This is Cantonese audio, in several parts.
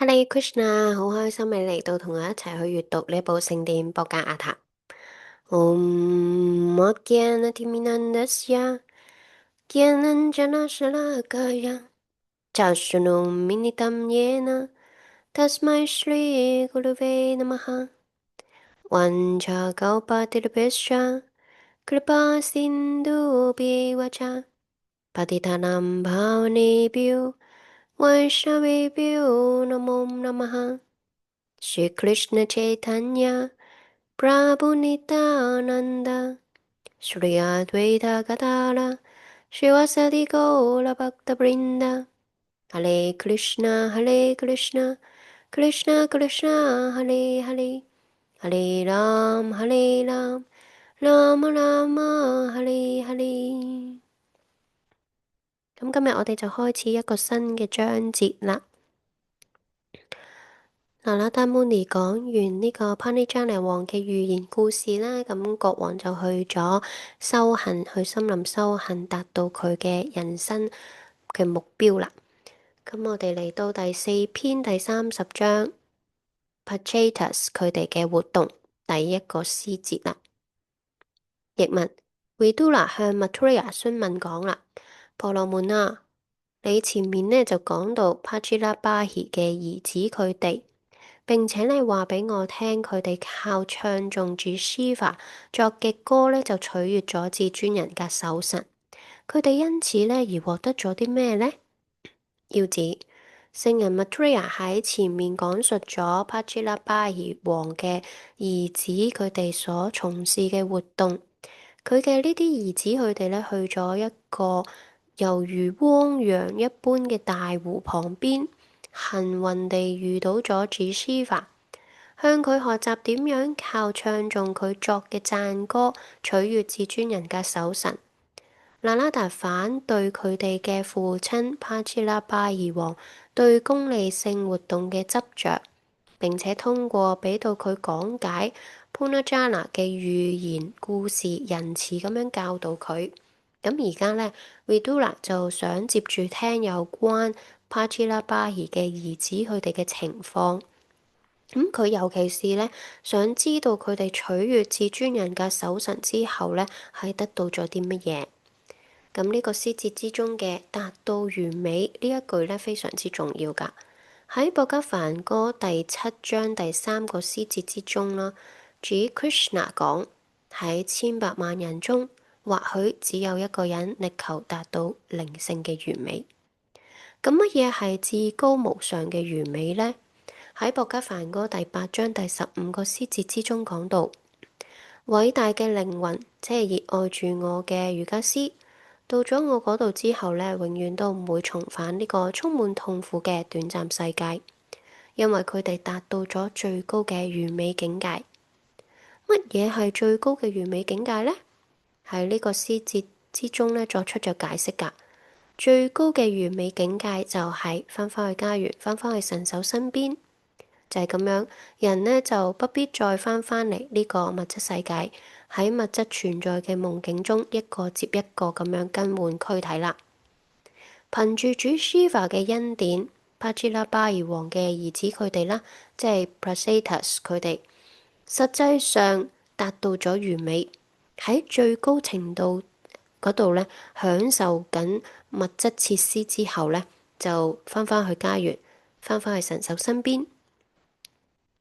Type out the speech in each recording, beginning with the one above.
Hare Krishna，好開心你嚟到同我一齊去閱讀呢部聖典博格亞塔。Om Ajnanatimidandasya Gyananjanashalakaya Chashunum Yena Tasmai Shri Gurave Namaha Vanchakalpatirubhyscha Kripa Sindhubhyacha Patitanam Bhavanebhyo Vaishnavebhyo Namo Namaha Shri Krishna Chaitanya Prabhu Nityananda Shri Advaita Gadara Shivasati Gaura Bhakta Brinda Hare Krishna Krishna Krishna Hare Hare Hare Ram Ram Rama Hare Hare。咁今日我哋就開始一個新嘅章節啦。那拉達穆尼講完呢個帕尼扎尼王嘅寓言故事啦，咁國王就去咗修行，去森林修行，達到佢嘅人生嘅目標啦。咁我哋嚟到第4篇第30章 Pachetas 佢哋嘅活動第一個詩節啦。譯文 Vidura 向 Maitreya 詢問講啦，婆羅門啊，你前面呢就講到 Pachilabhai 嘅兒子佢哋。並且你話俾我聽，佢哋靠唱誦住 Shiva 作嘅歌呢，就取悅咗至尊人格守神。佢哋因此呢而獲得咗啲咩呢？要指聖人 Maitreya 喺前面講述咗 Pachilabhai 王嘅兒子佢哋所從事嘅活動。佢嘅呢啲兒子佢哋呢去咗一個猶如汪洋一般嘅大湖旁邊。幸運地遇到咗 Shiva， 向佢學習點樣靠唱誦佢作嘅讚歌取悅至尊人格守神。那拉達反對佢哋嘅父親 Pachilabhai 王對功利性活動嘅執着，並且通過俾到佢講解 Punajana 嘅寓言故事，仁慈咁樣教導佢。咁而家呢 Vidura 就想接住聽有關Pachilabhai 嘅兒子佢哋嘅情況，佢尤其是呢，想知道佢哋取悅至尊人格守神之後呢，係得到咗啲乜嘢。咁呢個詩節之中嘅達到完美呢一句呢，非常之重要㗎。喺博格梵歌第7章第3個詩節之中啦，G. Krishna 講喺千百萬人中，或許只有一個人力求達到靈性嘅完美。咁乜嘢係至高無上嘅完美呢？喺博格梵歌第8章第15個詩節之中講到，偉大嘅靈魂，即係熱愛住我嘅瑜伽師，到咗我嗰度之後呢，永遠都唔會重返呢個充滿痛苦嘅短暫世界，因為佢哋達到咗最高嘅完美境界。乜嘢係最高嘅完美境界呢？喺呢個詩節之中呢，作出咗解釋㗎。最高嘅完美境界就係返返去家園，返返去神手身邊，就係咁樣，人呢就不必再返嚟呢個物質世界，喺物質存在嘅夢境中，一個接一個咁樣更換軀體啦。憑住主 Shiva 嘅恩典 ，Pachilabhai 王嘅兒子佢哋啦，即係 Pracetas 佢哋，實際上達到咗完美，喺最高程度嗰度呢，享受緊物質設施之後呢，就返返去家園，返返去神獸身邊。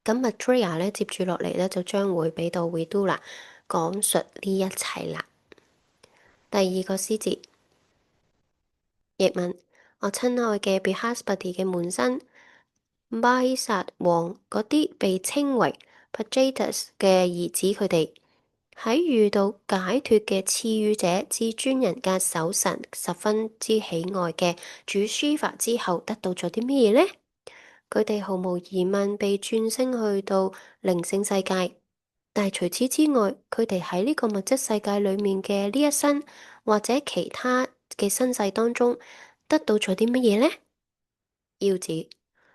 咁 Maitreya 呢，接住落嚟呢，就將會俾到 Vidura 講述呢一切啦。第2個詩節，譯文：我親愛嘅 Brihaspati 嘅門生 Mahisat 王嗰啲被稱為 Pachetas 嘅兒子佢哋。喺遇到解脫嘅賜予者至尊人格守神十分之喜愛嘅主 Shiva 之後，得到咗啲咩嘢呢？佢哋毫無疑問被轉升去到靈性世界，但係除此之外，佢哋喺呢個物質世界裏面嘅呢一生或者其他嘅身世當中，得到咗啲乜嘢呢？要指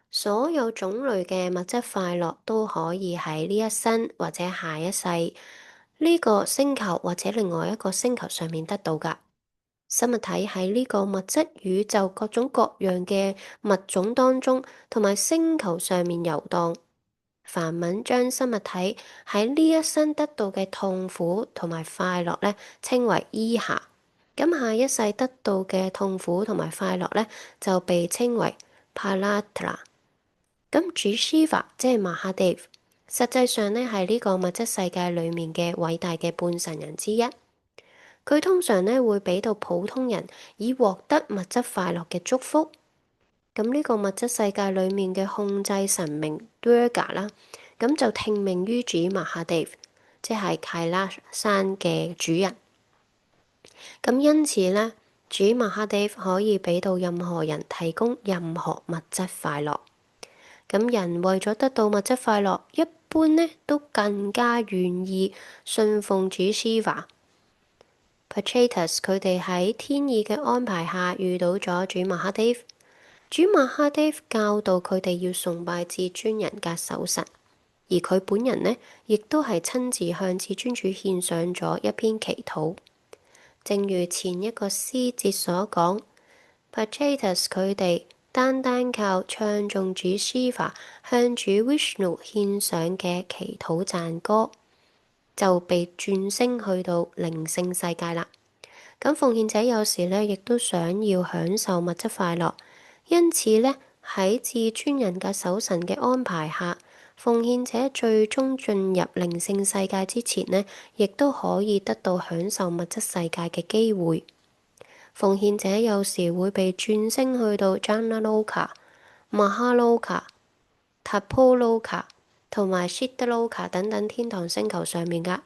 所有種類嘅物質快樂都可以喺呢一生或者下一世呢個星球或者另外一個星球上面得到㗎。生物體喺呢個物質宇宙各種各樣嘅物種當中，同埋星球上面遊蕩。梵文將生物體喺呢一生得到嘅痛苦同埋快樂咧，稱為伊下。咁下一世得到嘅痛苦同埋快樂咧，就被稱為 Paratra。咁主 Shiva 即係 Mahadev，實際上咧係呢個物質世界裡面嘅偉大嘅半神人之一。佢通常咧會俾到普通人以獲得物質快樂嘅祝福。咁呢個物質世界裡面嘅控制神明 Durga 啦，咁就聽命於主 Mahadev，即係 Kailash 山嘅主人。咁因此咧，主 Mahadev 可以俾到任何人提供任何物質快樂。咁人為咗得到物質快樂，一般咧都更加願意信奉主 Shiva。Prachetas 佢哋喺天意嘅安排下遇到咗主 Mahadev， 主 Mahadev 教導佢哋要崇拜至尊人格守神，而佢本人呢，亦都係親自向至尊主獻上咗一篇祈禱。正如前一個詩節所講，Prachetas 佢哋單單靠唱頌主 Shiva 向主 Vishnu 獻上嘅祈禱讚歌，就被轉升去到靈性世界啦。咁奉獻者有時咧，亦都想要享受物質快樂，因此咧喺至尊人格守神嘅安排下，奉獻者最終進入靈性世界之前呢，亦都可以得到享受物質世界嘅機會。奉獻者有時會被轉升去到 Janaloka、Mahaloka、Tapoloka 同埋 Shiddaloka 等等天堂星球上面㗎。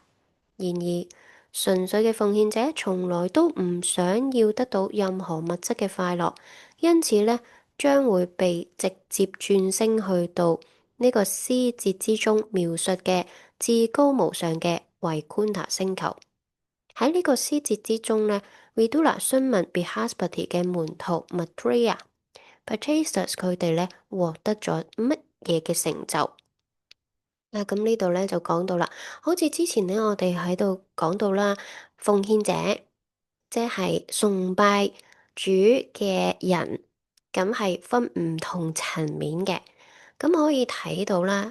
然而，純粹嘅奉獻者從來都唔想要得到任何物質嘅快樂，因此呢，將會被直接轉升去到呢個詩節之中描述嘅至高無上嘅維昆塔星球。喺呢個詩節之中呢，Vidura 詢問 Brihaspati 嘅門徒 Maitreya、Prachetas 佢哋呢獲得咗乜嘢嘅成就？咁呢度咧就講到啦，好似之前咧我哋喺度講到啦，奉獻者即係崇拜主嘅人，咁係分唔同層面嘅。咁可以睇到啦，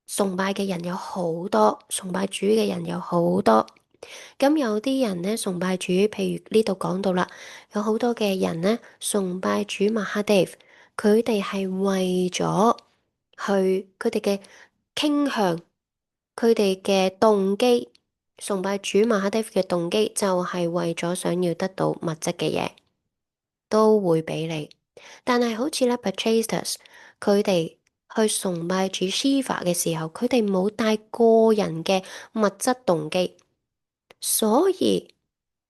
崇拜嘅人有好多，崇拜主嘅人有好多。咁有啲人咧崇拜主，譬如呢度講到啦，有好多嘅人咧崇拜主 Mahadev，佢哋係為咗去佢哋嘅傾向，佢哋嘅動機，崇拜主 Mahadev 嘅動機就係為咗想要得到物質嘅嘢，都會俾你。但係好似咧 Prachetas 佢哋去崇拜主 Shiva 嘅時候，佢哋冇帶個人嘅物質動機，所以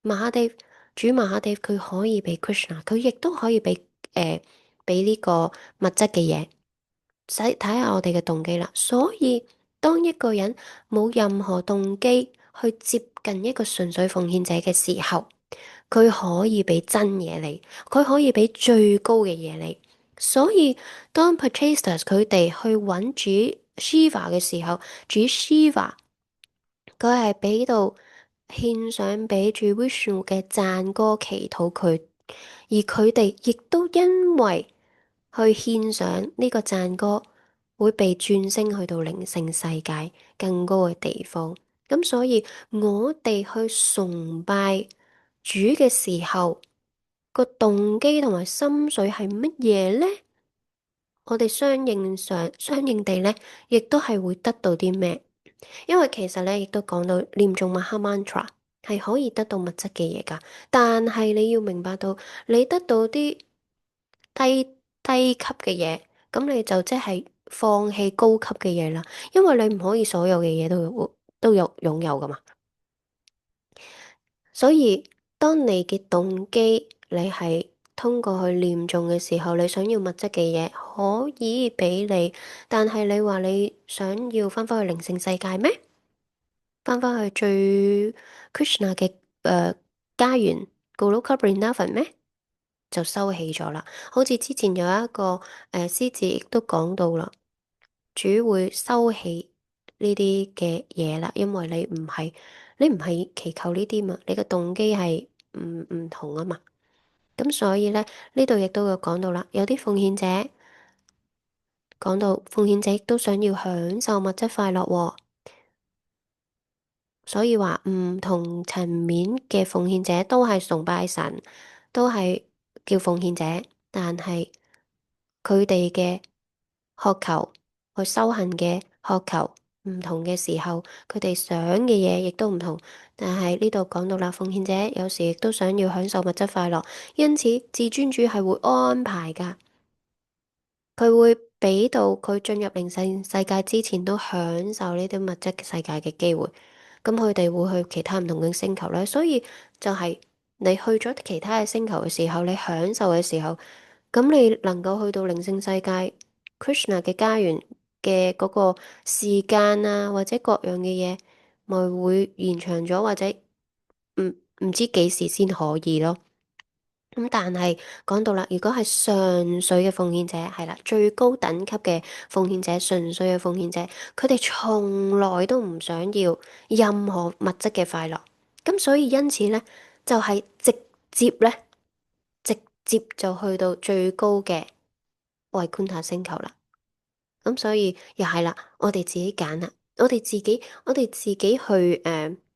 Mahadev 主 Mahadev 佢可以俾 Krishna， 佢亦都可以俾呢個物質嘅嘢。使睇下我哋嘅動機啦。所以當一個人冇任何動機去接近一個純粹奉獻者嘅時候，佢可以俾真嘢你，佢可以俾最高嘅嘢你。所以當 Prachetas 佢哋去揾主 Shiva 嘅時候，主 Shiva 佢係俾到獻上俾主 Vishnu 嘅讚歌祈禱佢，而佢哋亦都因為去獻上呢個讚歌，會被轉升去到靈性世界更高嘅地方。咁所以我哋去崇拜主嘅時候，個動機同埋心水係乜嘢呢？我哋相應地咧，亦都係會得到啲咩？因為其實咧，亦都講到念誦 Maha Mantra 係可以得到物質嘅嘢㗎，但係你要明白到，你得到啲低級嘅嘢，咁你就即係放棄高級嘅嘢啦。因為你唔可以所有嘅嘢都有擁有㗎嘛。所以當你嘅動機，你係通過去念誦嘅時候，你想要物質嘅嘢可以俾你，但係你話你想要翻返去靈性世界咩？翻返去最 Krishna 嘅家園 Goloka Vrindavan 咩？就收起咗啦。好似之前有一個詩字亦都講到啦，主會收起呢啲嘅嘢啦，因為你唔係祈求呢啲嘛，你嘅動機係唔同啊嘛。咁所以咧，呢度亦都有講到啦，有啲奉獻者講到奉獻者亦都想要享受物質快樂喎。所以話唔同層面嘅奉獻者都係崇拜神，都係叫奉獻者，但係佢哋嘅渴求去修行嘅渴求唔同嘅時候，佢哋想嘅嘢亦都唔同。但係呢度講到啦，奉獻者有時亦都想要享受物質快樂，因此至尊主係會安排㗎。佢會俾到佢進入靈性世界之前都享受呢啲物質嘅世界嘅機會。咁佢哋會去其他唔同嘅星球咧，所以就係你去咗其他嘅星球嘅時候，你享受嘅時候，咁你能夠去到靈性世界 Krishna 嘅家園嘅嗰個時間啊，或者各樣嘅嘢，咪會延長咗，或者唔唔知幾時先可以咯。咁但係講到啦，如果係純粹嘅奉獻者，係啦，最高等級嘅奉獻者，純粹嘅奉獻者，佢哋從來都唔想要任何物質嘅快樂。咁所以因此咧，就係直接咧，直接就去到最高嘅維昆塔星球啦。咁所以又係啦，我哋自己揀啦，我哋自己去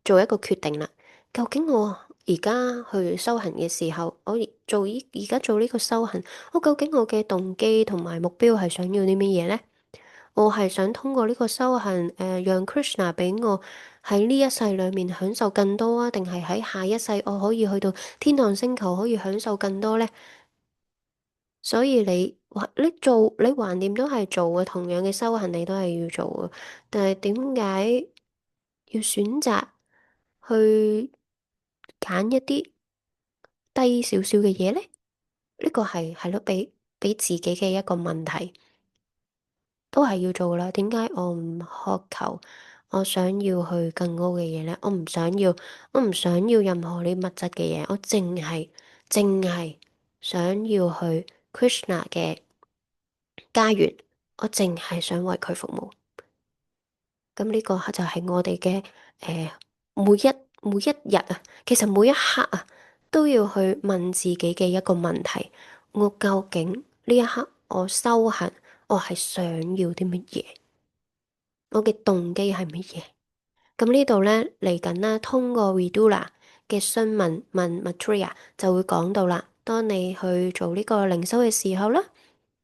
做一個決定啦。究竟我而家去修行嘅時候，我而家做呢個修行，我究竟我嘅動機同埋目標係想要啲乜嘢呢？我係想通過呢個修行，讓 Krishna 俾我喺呢一世裏面享受更多啊，定係喺下一世我可以去到天堂星球可以享受更多呢？所以你橫掂都係做嘅，同樣嘅修行你都係要做嘅，但係點解要選擇去揀一啲低少少嘅嘢咧？呢個係咯，俾自己嘅一個問題，都係要做啦。點解我唔渴求我想要去更高嘅嘢咧？我唔想要任何呢物質嘅嘢，我淨係想要去 Krishna 嘅家園，我淨係想為佢服務。咁呢個就係我哋嘅誒每一日啊，其實每一刻啊，都要去問自己嘅一個問題：我究竟呢一刻我修行，我係想要啲乜嘢？我嘅動機係乜嘢？咁呢度咧嚟緊啦，通過 Vidula 嘅詢問 Maitreya 就會講到啦。當你去做呢個靈修嘅時候啦。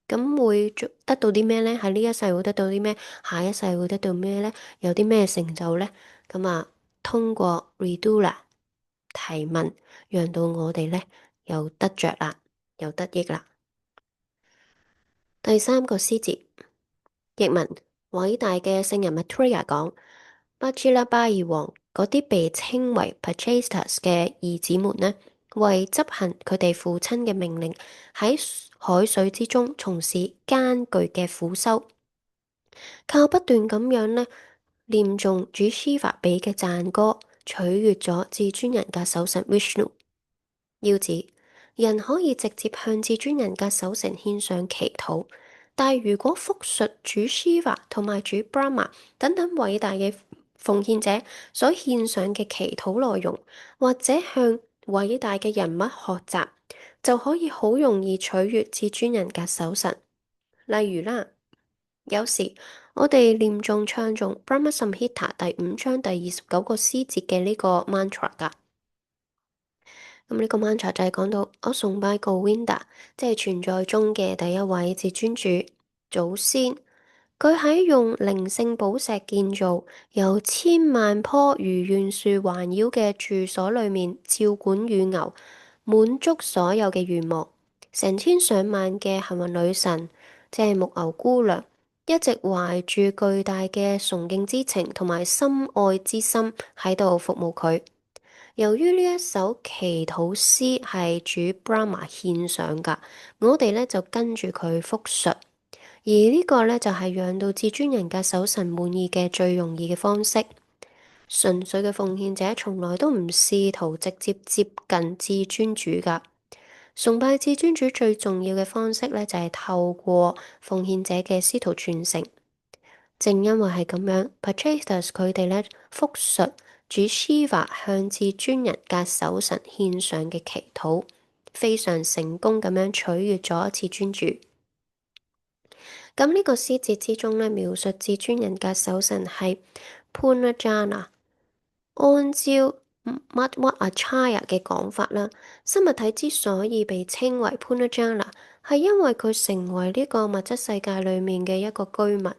咁會得到啲咩咧？喺呢一世會得到啲咩？下一世會得到咩咧？有啲咩成就咧？咁啊，通過 Vidula 提問，讓到我哋咧又得着啦，又得益啦。第三個詩節，譯文，偉大嘅聖人 Maitreya 講，巴吉拉巴爾王嗰啲被稱為 Pachestas 嘅兒子們呢，為執行佢哋父親嘅命令，喺海水之中從事艱巨嘅苦修，靠不斷咁樣呢念誦主 Shiva 俾嘅讚歌，取悅咗至尊人格守神 Vishnu。要指人可以直接向至尊人格守神獻上祈禱，但如果複述主 Shiva 同埋主 Brahma 等等偉大嘅奉獻者所獻上嘅祈禱內容，或者向偉大嘅人物學習，就可以好容易取悅至尊人格守神。例如啦，有時我哋念誦唱誦 Brahma Samhita 第5章第29個詩節嘅呢個 mantra 噶。咁呢個 mantra 就係講到我崇拜 Govinda，即係存在中嘅第一位至尊主祖先。佢喺用靈性寶石建造，由千萬棵如願樹環繞嘅住所裏面照管乳牛，滿足所有嘅願望。成千上萬嘅幸運女神，即係牧牛姑娘，一直懷住巨大嘅崇敬之情同埋深愛之心喺度服務佢。由於呢一首祈禱詩係主 Brahma 獻上㗎，我哋咧就跟住佢複述，而呢個咧就係讓到至尊人格守神滿意嘅最容易嘅方式。純粹嘅奉獻者從來都唔試圖直接接近至尊主㗎。崇拜至尊主最重要嘅方式咧就係透過奉獻者嘅師徒傳承。正因為係咁樣 Pachestas 佢哋咧複述主 Shiva 向至尊人格守神獻上嘅祈禱，非常成功咁樣取悅咗至尊主。咁呢個詩節之中咧，描述至尊人格守神係 Punarjana。按照 Madhvacharya 嘅講法啦，生物體之所以被稱為 Punarjana，係因為佢成為呢個物質世界裡面嘅一個居民，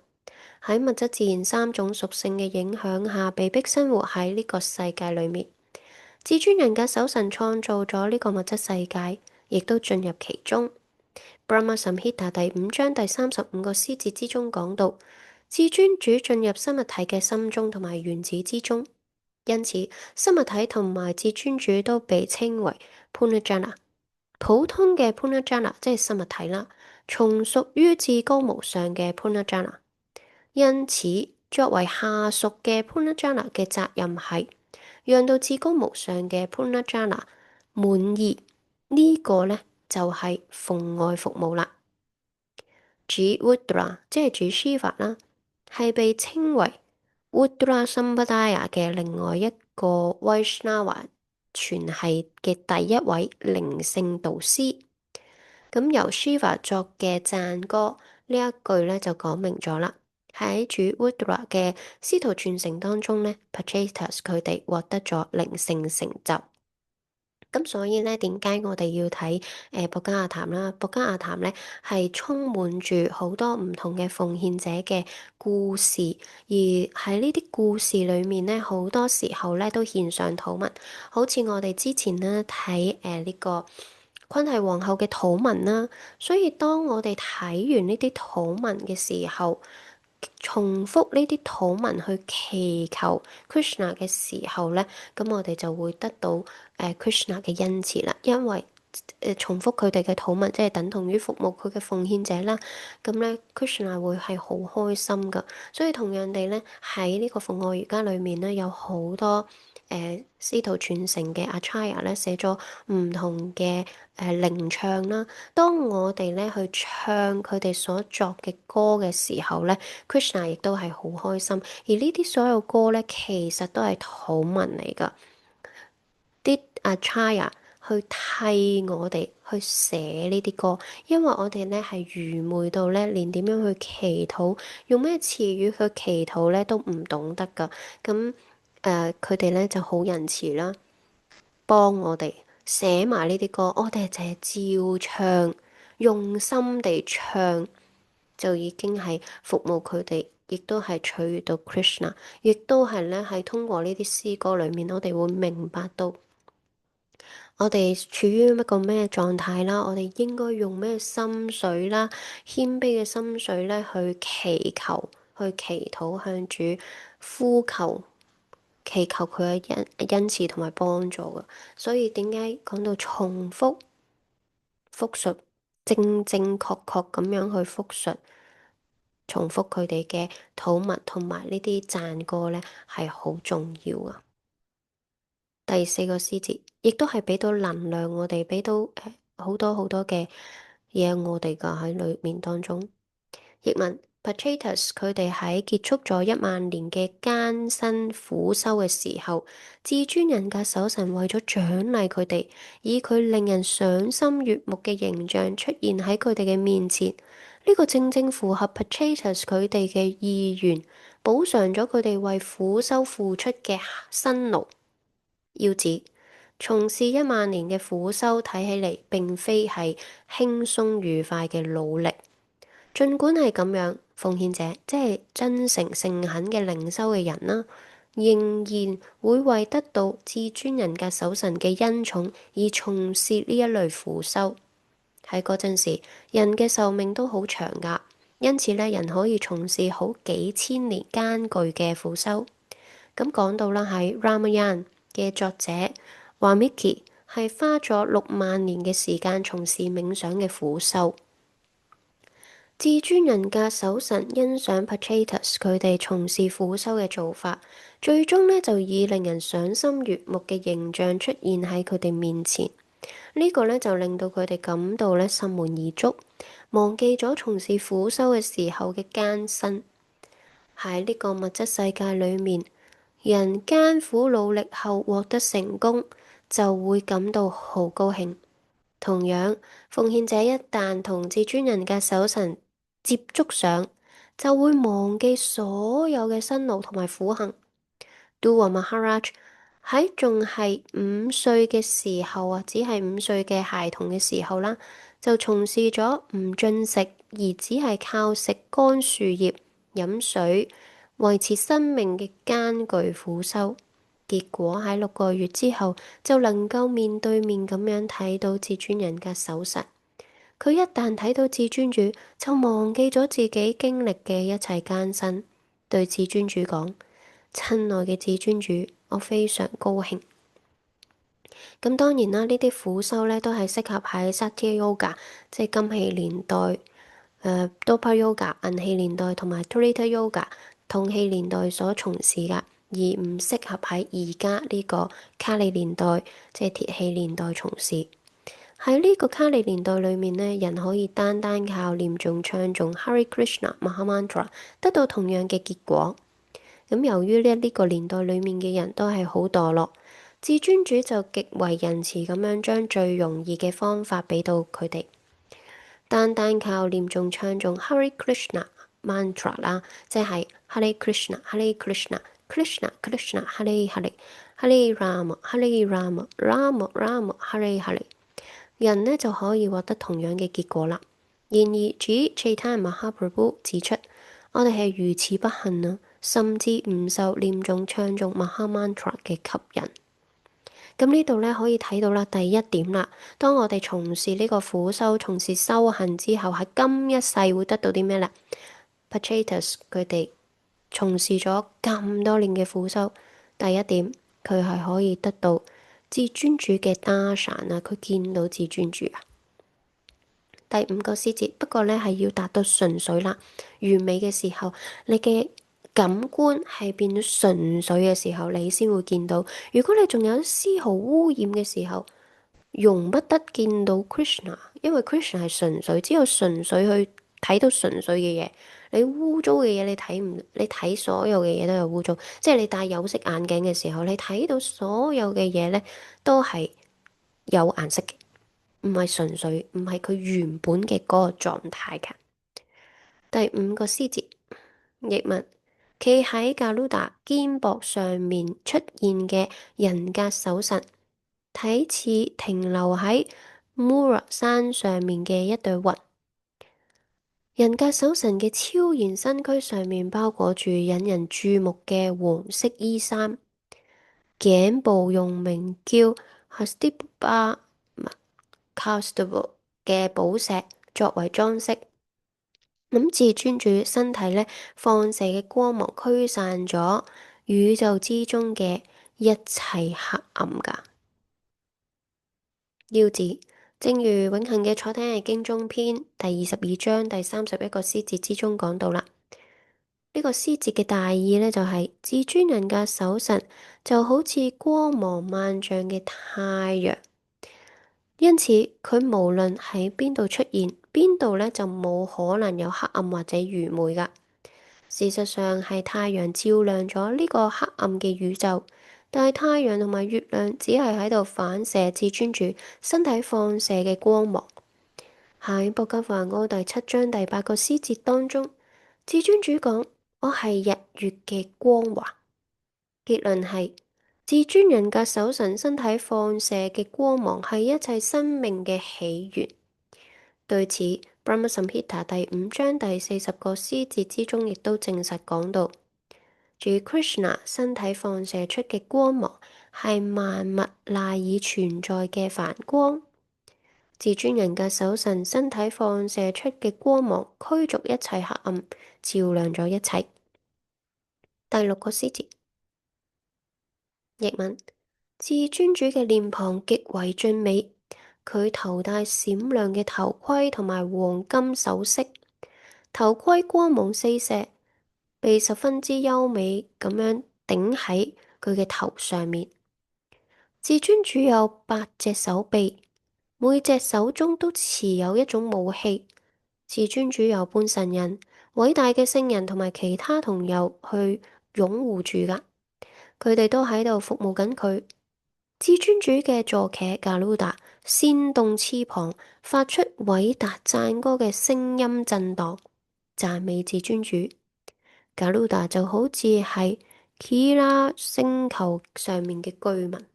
喺物質自然三種屬性嘅影響下，被迫生活喺呢個世界裡面。至尊人格守神創造咗呢個物質世界，亦都進入其中。Brahma Samhita 第5章第35個詩節之中講到，至尊主進入生物體嘅心中同埋原子之中，因此生物體同埋至尊主都被稱為 Punarjana。普通嘅 Punarjana 即係生物體啦，從屬於至高無上嘅 Punarjana。因此，作為下屬嘅 Punarjana 嘅責任係讓到至高無上嘅 Punarjana 滿意，呢個呢，就係奉愛服務啦。主 Rudra 即係主 Shiva 啦，係被稱為 Rudra Sampradaya 嘅另外一個 Vaishnava 傳系嘅第一位靈性導師。咁由 Shiva 作嘅讚歌呢一句咧就講明咗啦。喺主 Rudra 嘅師徒傳承當中咧 Prachetas 佢哋獲得咗靈性成就。咁所以咧，點解我哋要睇博加亞談啦？博加亞談咧係充滿住好多唔同嘅奉獻者嘅故事，而喺呢啲故事裏面咧，好多時候咧都獻上禱文，好似我哋之前咧睇呢個昆提皇后嘅禱文啦。所以當我哋睇完呢啲禱文嘅時候，重複呢啲禱文去祈求 Krishna 嘅時候咧，咁我哋就會得到Krishna 嘅恩賜啦。因為重複佢哋嘅禱文，即係等同於服務佢嘅奉獻者啦。咁咧 Krishna 會係好開心噶。所以同樣地咧，喺呢個奉愛瑜伽裏面咧，有好多師徒傳承嘅 Acharya 咧寫咗唔同嘅靈唱啦。當我哋咧去唱佢哋所作嘅歌嘅時候咧，Krishna 亦都係好開心。而呢啲所有歌咧，其實都係禱文嚟噶。啲 Acharya 去替我哋去寫呢啲歌，因為我哋咧係愚昧到咧，連點樣去祈禱，用咩詞語去祈禱咧都唔懂得噶。咁佢哋咧就好仁慈啦，幫我哋寫埋呢啲歌，我哋就係照唱，用心地唱，就已經係服務佢哋，亦都係取悅到 Krishna， 亦都係咧係通過呢啲詩歌裏面，我哋會明白到我哋處於一個咩狀態啦，我哋應該用咩心水啦，謙卑嘅心水咧去祈求，去祈禱，向主呼求。祈求佢嘅恩賜同埋幫助嘅。所以點解講到重複複述，正正確確咁樣去複述，重複佢哋嘅禱文同埋呢啲讚歌咧，係好重要啊。第4個詩節，亦都係俾到能量我哋，俾到好多好多嘅嘢我哋噶喺裏面當中。譯文。Prachetas 佢哋喺結束咗10000年嘅艱辛苦修嘅時候，至尊人格守神為咗獎勵佢哋，以佢令人賞心悅目嘅形象出現喺佢哋嘅面前。呢個正正符合 Prachetas 佢哋嘅意願，補償咗佢哋為苦修付出嘅辛勞。要指從事10000年嘅苦修，睇起嚟並非係輕鬆愉快嘅努力。儘管係咁樣，奉獻者即係真誠誠懇嘅靈修嘅人啦，仍然會為得到至尊人格守神嘅恩寵而從事呢一類苦修。喺嗰陣時，人嘅壽命都好長噶，因此咧，人可以從事好幾千年艱巨嘅苦修。咁講到啦，喺 Ramayana 嘅作者 Valmiki 係花咗60000年嘅時間從事冥想嘅苦修。至尊人格守神欣賞 Prachetas 佢哋從事苦修嘅做法，最終呢就以令人賞心悅目嘅形象出現喺佢哋面前。呢個呢就令到佢哋感到呢心滿意足，忘記咗從事苦修嘅時候嘅艱辛。喺呢個物質世界裏面，人艱苦努力後獲得成功，就會感到好高興。同樣，奉獻者一旦同至尊人格守神接觸上，就會忘記所有嘅辛勞同埋苦行。Dhruva Maharaj 喺仲係5歲嘅時候啊，只係5歲嘅孩童嘅時候啦，就從事咗唔進食而只係靠食乾樹葉、飲水維持生命嘅艱巨苦修。結果喺6個月之後，就能夠面對面咁樣睇到至尊人格守神。佢一旦睇到至尊主，就忘記咗自己經歷嘅一切艱辛，對至尊主講：親愛嘅至尊主，我非常高興。咁當然啦，呢啲苦修咧都係適合喺 Satya Yoga，即係金器年代、Dwapara Yoga 銀器年代同埋 Treta Yoga 銅器年代所從事噶，而唔適合喺而家呢個卡利年代，即係鐵器年代從事。喺呢個卡利年代裏面呢，人可以單單靠念誦唱誦 Hare Krishna Mahamantra 得到同樣嘅結果。咁由於呢個年代裏面嘅人都係好墮落，至尊主就極為仁慈咁樣將最容易嘅方法俾到佢哋，單單靠念誦唱誦 Hare Krishna Mantra 啦，即係 Hare Krishna Hare Krishna Krishna Krishna Hare Hare Hare Rama Hare Rama Rama Rama Hare Hare， 人呢就可以獲得同樣嘅結果啦。然而，主 Chaitanya Mahaprabhu 指出，我哋係如此不幸啊，甚至唔受念誦唱誦 Mahamantra 嘅吸引。咁呢度咧可以睇到啦，第一點啦，當我哋從事呢個苦修、從事修行之後，喺今一世會得到啲咩咧？Pachetas 佢哋從事咗咁多年嘅苦修，第一點佢係可以得到至尊主嘅 darshan 啊，佢見到至尊主啊。第5個師節，不過咧係要達到純粹啦、完美嘅時候，你嘅感官係變咗純粹嘅時候，你先會見到。如果你仲有絲毫污染嘅時候，容不得見到 Krishna， 因為 Krishna 係純粹，只有純粹去睇到純粹嘅嘢。你污糟嘅嘢你睇唔，你睇所有嘅嘢都有污糟。即係你戴有色眼鏡嘅時候，你睇到所有嘅嘢咧都係有顏色嘅。唔係純粹，唔係佢原本嘅嗰個狀態㗎。第5個師節，譯文，企喺 Garuda 肩膊上面出現嘅人格守神，睇似停留喺 Mura 山上面嘅一對雲。人格守神嘅超然身軀上面包裹住引人注目嘅黃色衣衫，頸部用名叫 Hastipapa Kaustubh 嘅寶石作為裝飾。咁至尊主身體咧放射嘅光芒驅散咗宇宙之中嘅一切黑暗㗎。要旨，正如永恆嘅坐聽係經中篇第22章第31個師節之中講到啦。呢個師節嘅大意咧就係至尊人格守神就好似光芒萬丈嘅太陽。因此，佢無論喺邊度出現，邊度咧就冇可能有黑暗或者愚昧噶。事實上係太陽照亮咗呢個黑暗嘅宇宙，但係太陽同埋月亮只係喺度反射至尊主身體放射嘅光芒。喺博格梵歌第7章第8個師節當中，至尊主講：我係日月嘅光華。結論係，至尊人格守神身體放射嘅光芒係一切生命嘅起源。對此，Brahma Samhita 第5章第40個師節之中亦都證實講到，主 Krishna 身體放射出嘅光芒係萬物賴以存在嘅梵光。至尊人格守神身體放射出嘅光芒驅逐一切黑暗，照亮咗一切。第6個師節。譯文，至尊主嘅臉龐極為俊美，佢頭戴閃亮嘅頭盔同埋黃金首飾，頭盔光芒四射，被十分之優美咁樣頂喺佢嘅頭上面。至尊主有8隻手臂，每隻手中都持有一種武器。至尊主有半神人、偉大嘅聖人同埋其他同友去擁護住㗎。佢哋都喺度服務緊佢。至尊主嘅坐騎格魯達扇動翅膀，發出偉大讚歌嘅聲音震盪，讚美至尊主。格魯達就好似係 Kira 星球上面嘅居民。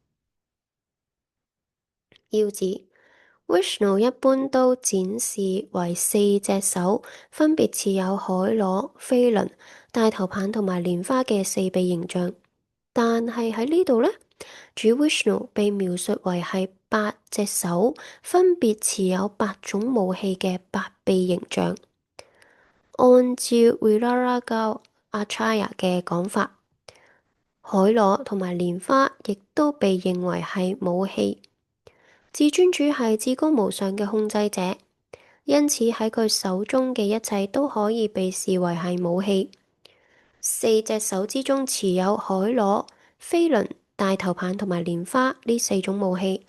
腰子 Vishnu 一般都展示為四隻手，分別持有海螺、飛輪、大頭棒同埋蓮花嘅四臂形象。但係喺呢度呢，主 Vishnu 被描述為係八隻手，分別持有八種武器嘅八臂形象。按照 Viraraga Acharya 嘅講法，海螺同埋蓮花亦都被認為係武器。至尊主係至高無上嘅控制者，因此喺佢手中嘅一切都可以被視為係武器。四隻手之中持有海螺、飛輪、大頭棒同埋蓮花呢四種武器，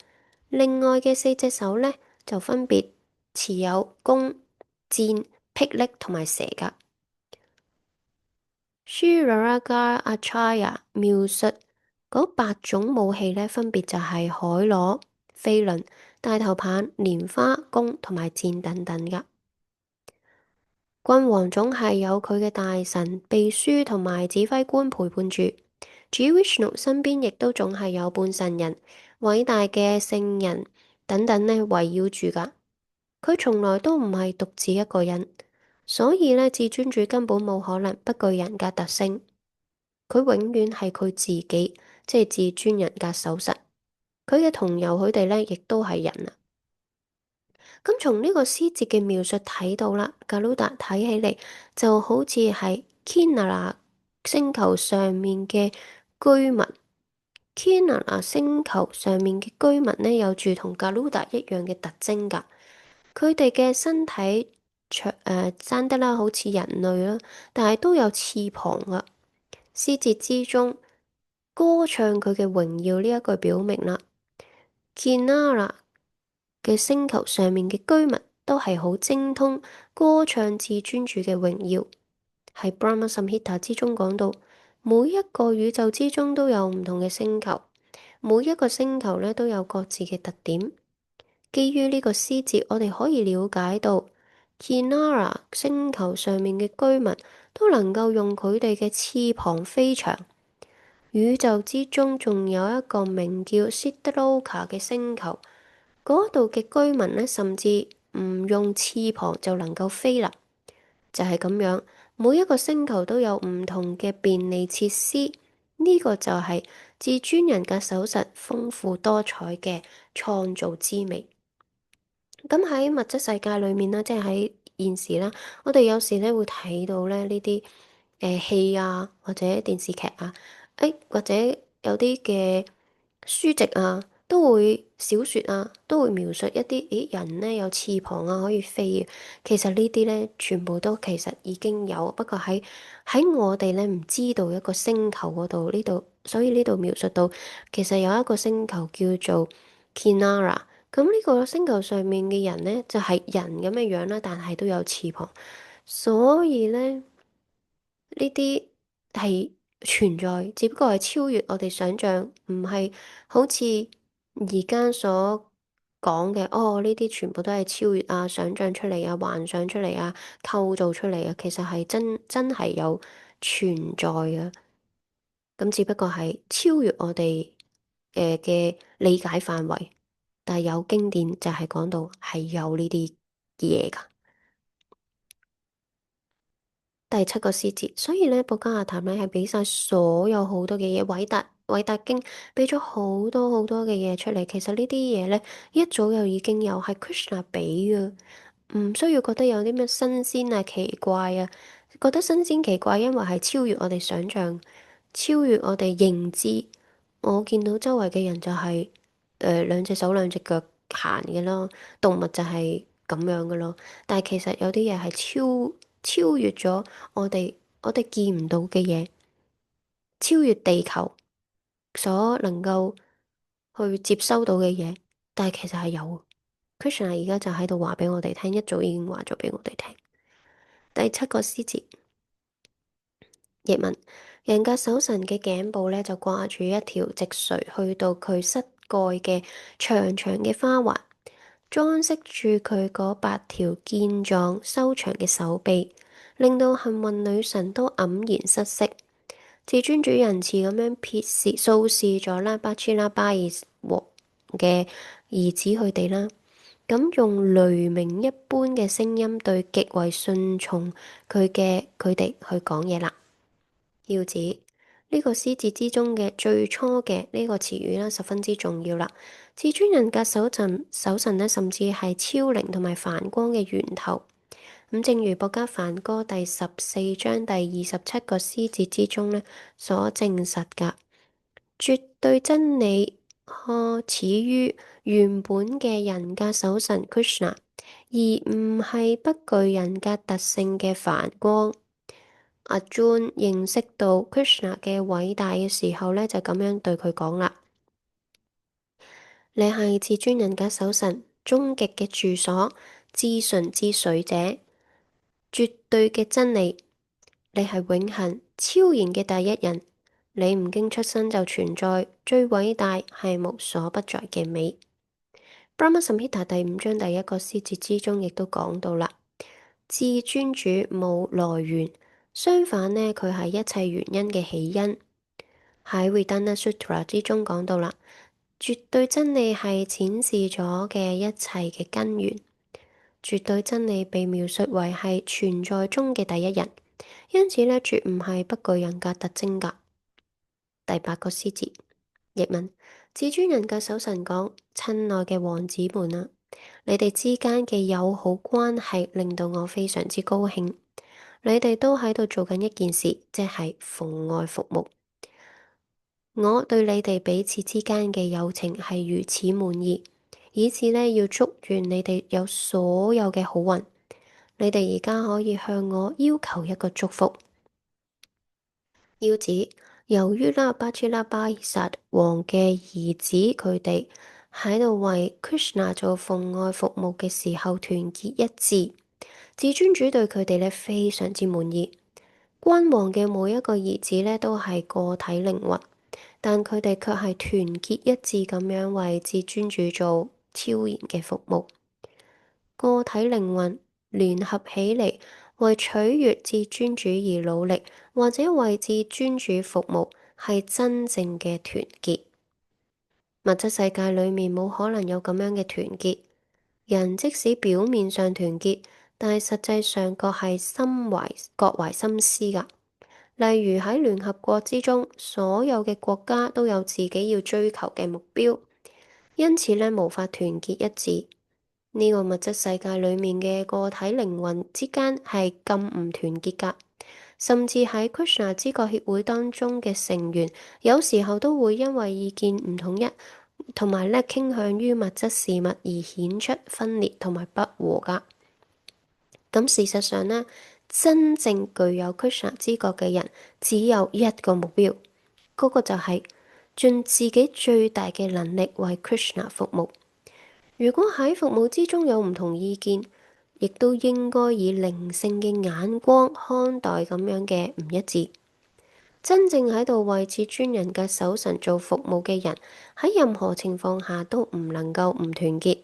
另外嘅四隻手呢，就分別持有弓、箭、霹靂同埋蛇噶。Sriraraga Acharya 描述嗰八種武器呢，分別就係海螺、飛輪、大頭棒、蓮花、弓同埋箭等等噶。君王總係有佢嘅大臣、秘書同埋指揮官陪伴住，主 Vishnu 身邊亦都總係有半神人、偉大嘅聖人等等呢圍繞住噶。佢從來都唔係獨自一個人，所以呢，至尊主根本冇可能不具人格特性。佢永遠係佢自己，即係至尊人格守實。佢嘅同遊佢哋呢，亦都係人啊。咁從呢個詩節嘅描述睇到啦，格魯達睇起嚟就好似係 Kinara 星球上面嘅居民。Kinara 星球上面嘅居民呢，有住同格魯達一樣嘅特徵㗎。佢哋嘅身體生得啦，好似人類啦，但係都有翅膀㗎。詩節之中歌唱佢嘅榮耀呢一句表明啦，Kinara嘅星球上面嘅居民都係好精通歌唱至尊主嘅榮耀。喺 Brahma Samhita 之中講到，每一個宇宙之中都有唔同嘅星球，每一個星球呢都有各自嘅特點。基於呢個詩節，我哋可以了解到 Kinara 星球上面嘅居民都能夠用佢哋嘅翅膀飛翔。宇宙之中仲有一個名叫 Siddhaloka 嘅星球。嗰度嘅居民呢，甚至唔用翅膀就能夠飛啦，就係咁樣。每一個星球都有唔同嘅便利設施，呢個就係至尊人格守實豐富多彩嘅創造之美。咁喺物質世界裏面啦，即係喺現時啦，我哋有時咧會睇到咧呢啲戲啊，或者電視劇啊，或者有啲嘅書籍啊，都會小説啊，都會描述一啲人咧有翅膀啊可以飛嘅。其實呢啲咧全部都其實已經有，不過喺我哋咧唔知道一個星球嗰度呢度，所以呢度描述到其實有一個星球叫做 Kinara。咁呢個星球上面嘅人呢，就係人咁嘅樣啦，但係都有翅膀，所以呢，呢啲係存在，只不過係超越我哋想象，唔係好似而家所講嘅，哦，呢啲全部都係超越啊、想象出嚟啊、幻想出嚟啊、構造出嚟啊，其實係真係有存在嘅，咁只不過係超越我哋嘅理解範圍。但係有經典就係講到係有呢啲嘢㗎。第七個詩節，所以咧，布加亞談咧係俾晒所有好多嘅嘢，偉達經俾咗好多好多嘅嘢出嚟。其實呢啲嘢咧一早又已經有，係 Krishna 俾嘅，唔需要覺得有啲咩新鮮啊、奇怪啊。覺得新鮮奇怪，因為係超越我哋想象，超越我哋認知。我見到周圍嘅人就係兩隻手兩隻腳行嘅咯，動物就係咁樣嘅咯。但係其實有啲嘢係超越咗我哋見唔到嘅嘢，超越地球所能夠去接收到嘅嘢。但係其實係有，Krishna 而家就喺度話俾我哋聽，一早已經話咗俾我哋聽。第七個詩節，譯文人格守神嘅頸部咧就掛住一條直垂去到佢膝蓋嘅長長嘅花環，裝飾住佢嗰8條健壯修長嘅手臂，令到幸運女神都黯然失色。至尊主仁慈咁樣掃視咗啦巴切拉巴爾王嘅兒子佢哋啦，咁用雷鳴一般嘅聲音對極為順從佢哋去講嘢啦。要指呢個詩節之中嘅最初嘅呢個詞語啦，十分之重要啦。至尊人格守神呢，甚至係超靈同埋繁光嘅源頭。咁正如博家梵歌第14章第27個詩節之中呢所證實㗎，絕對真理始於原本嘅人格守神 Krishna，而唔係不具人格特性嘅梵光。阿 Jun 認識到 Krishna 嘅偉大嘅時候呢，就咁樣對佢講啦：你係至尊人格守神，終極嘅住所，至純至水者，絕對嘅真理。你係永恆超然嘅第一人，你唔經出生就存在，最偉大係無所不在嘅美。Brahma Samhita 第5章第1個詩節之中亦都講到啦，至尊主冇來源，相反呢，佢係一切原因嘅起因。喺 Vedana Sutra 之中講到啦，絕對真理係展示咗嘅一切嘅根源。絕對真理被描述為係存在中嘅第一人，因此呢，絕唔係不具人格特徵㗎。第8個詩節，譯文：至尊人格守神講，親愛嘅王子們啊，你哋之間嘅友好關係令到我非常之高興。你哋都喺度做緊一件事，即係奉愛服務。我對你哋彼此之間嘅友情係如此滿意，以此呢，要祝願你哋有所有嘅好運。你哋而家可以向我要求一個祝福。要指由於啦巴切拉巴爾薩王嘅兒子佢哋喺度為 Krishna 做奉愛服務嘅時候團結一致，至尊主對佢哋呢非常之滿意。君王嘅每一個兒子呢都係個體靈魂，但佢哋卻係團結一致咁樣為至尊主做超然嘅服務。個體靈魂聯合起嚟，為取悅至尊主而努力，或者為至尊主服務，係真正嘅團結。物質世界裏面冇可能有咁樣嘅團結。人即使表面上團結，但係實際上各係各懷心思㗎。例如喺聯合國之中，所有嘅國家都有自己要追求嘅目標，因此呢，無法團結一致。呢個物質世界裏面嘅個體靈魂之間係咁唔團結㗎，甚至喺 Krishna 知覺協會當中嘅成員，有時候都會因為意見唔統一，同埋咧傾向於物質事物而顯出分裂同埋不和㗎。咁事實上呢，真正具有 Krishna 知覺嘅人，只有一個目標，嗰個就係盡自己最大嘅能力為 Krishna 服務。如果喺服務之中有唔同意見，亦都應該以靈性嘅眼光看待咁樣嘅唔一致。真正喺度為至尊人嘅守神做服務嘅人，喺任何情況下都唔能夠唔團結。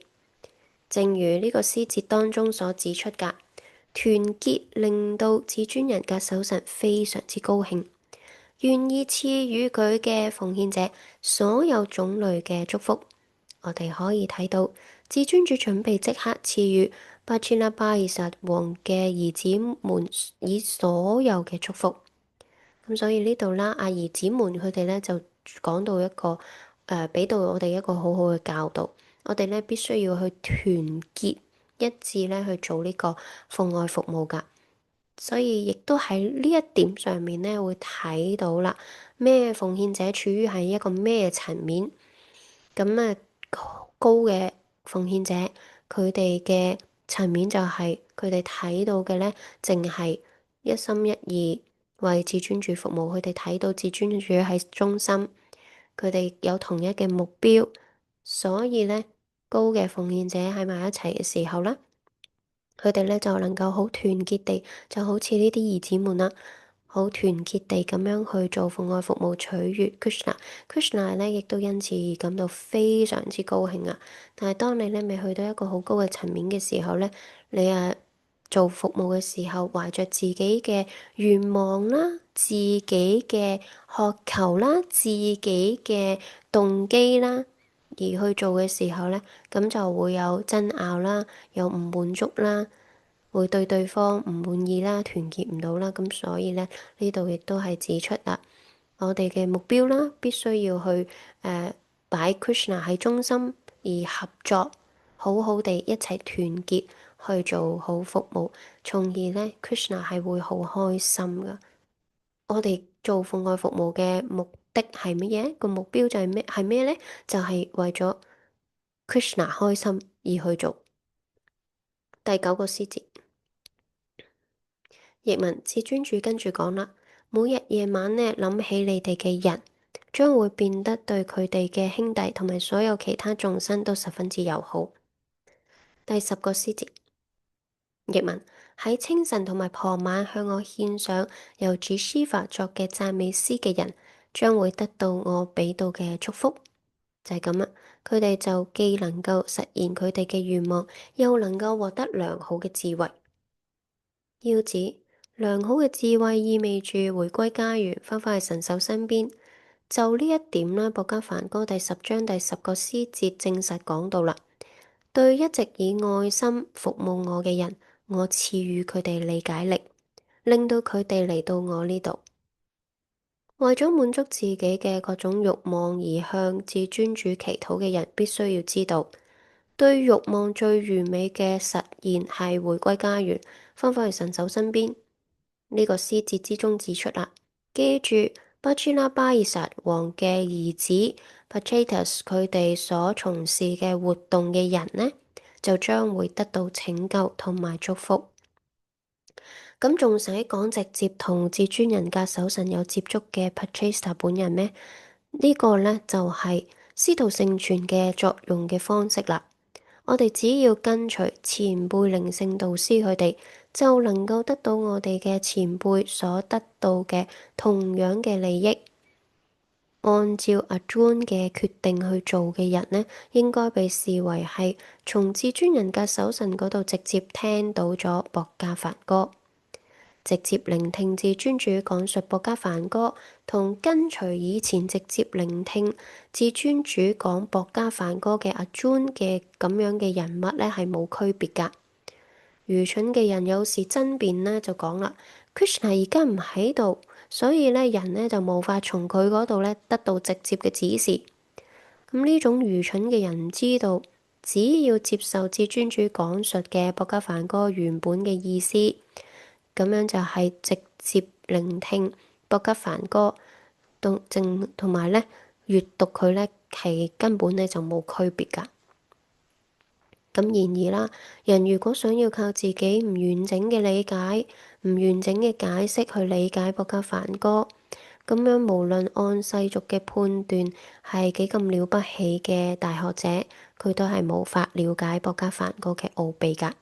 正如呢個詩節當中所指出㗎，團結令到至尊人嘅守神非常之高興，願意賜予佢嘅奉獻者所有種類嘅祝福。我哋可以睇到，至尊主準備即刻賜予巴切拉巴爾薩王嘅兒子們以所有嘅祝福。咁所以呢度啦，阿兒子們佢哋咧就講到一個俾到我哋一個好好嘅教導。我哋咧必須要去團結一致咧去做呢個奉愛服務㗎。所以亦都喺呢一點上面咧會睇到啦，咩奉獻者處於係一個咩層面。咁啊高嘅奉獻者，佢哋嘅層面就係佢哋睇到嘅咧，淨係一心一意為至尊主服務。佢哋睇到至尊主喺中心，佢哋有同一嘅目標，所以咧高嘅奉獻者喺埋一齊嘅時候咧，佢哋咧就能夠好團結地，就好似呢啲兒子們啦，好團結地咁樣去做父愛服務，取悅 Krishna 咧，亦都因此而感到非常之高興啊！但係當你咧未去到一個好高嘅層面嘅時候咧，你做服務嘅時候，懷着自己嘅願望啦、自己嘅渴求啦、自己嘅動機啦，而去做嘅時候咧，咁就會有爭拗啦，有唔滿足啦。會對對方唔滿意啦，團結唔到啦，咁所以咧呢度亦都係指出啦，我哋嘅目標啦，必須要去擺 Krishna 喺中心，而合作好好地一齊團結去做好服務，從而咧 Krishna 係會好開心噶。我哋做父愛服務嘅目的係乜嘢？個目標就係咩？係咩咧？就係為咗 Krishna 開心而去做。第9個詩節。譯文，至尊主跟住講啦，每日夜晚呢，諗起你哋嘅人，將會變得對佢哋嘅兄弟同埋所有其他眾生都十分之友好。第10個詩節，譯文，喺清晨同埋傍晚向我獻上由 Shiva 作嘅讚美詩嘅人，將會得到我俾到嘅祝福。就係咁啦，佢哋就既能夠實現佢哋嘅願望，又能夠獲得良好嘅智慧。要指良好嘅智慧意味住回歸家園，翻返去神獸身邊。就呢一點呢，博家梵歌第10章第10個詩節證實講到啦。對一直以愛心服務我嘅人，我賜予佢哋理解力，令到佢哋嚟到我呢度。為咗滿足自己嘅各種慾望而向至尊主祈禱嘅人，必須要知道，對慾望最完美嘅實現係回歸家園，翻返去神獸身邊。呢個詩節之中指出啦，記住 Bajrabhai 王嘅兒子 Pachetas 佢哋所從事嘅活動嘅人呢，就將會得到拯救同埋祝福。咁仲使講直接同至尊人格守神有接觸嘅 Pachetas 本人咩？呢個呢，就係師徒成傳嘅作用嘅方式啦。我哋只要跟隨前輩靈性導師佢哋，就能夠得到我哋嘅前輩所得到嘅同樣嘅利益。按照阿 John 嘅決定去做嘅人呢，應該被視為係從至尊人格守神嗰度直接聽到咗博家梵歌。直接聆聽至尊主講述博家梵歌，同跟隨以前直接聆聽至尊主講博家梵歌嘅阿 John 嘅咁樣嘅人物呢，係冇區別㗎。愚蠢嘅人有時爭辯呢，就講啦，Krishna 而家唔喺度，所以呢人呢就無法從佢嗰度呢得到直接嘅指示。咁呢種愚蠢嘅人唔知道，只要接受至尊主講述嘅博家梵歌原本嘅意思，咁樣就係直接聆聽博家梵歌，同埋咧閱讀佢咧係根本咧就冇區別㗎。咁然而啦，人如果想要靠自己唔完整嘅理解、唔完整嘅解釋去理解博家梵歌，咁樣無論按世俗嘅判斷係幾咁了不起嘅大學者，佢都係無法了解博家梵歌嘅奧秘㗎。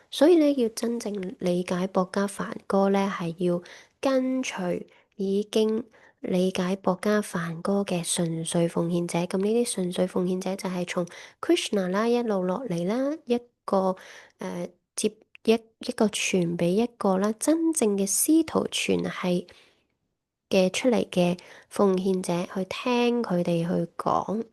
所以咧，要真正理解博家梵歌咧，係要跟隨已經理解博家梵歌嘅純粹奉獻者。咁呢啲純粹奉獻者就係從 Krishna 啦一路落嚟啦，一個接一個傳俾一個啦，真正嘅師徒傳係嘅出嚟嘅奉獻者去聽佢哋去講，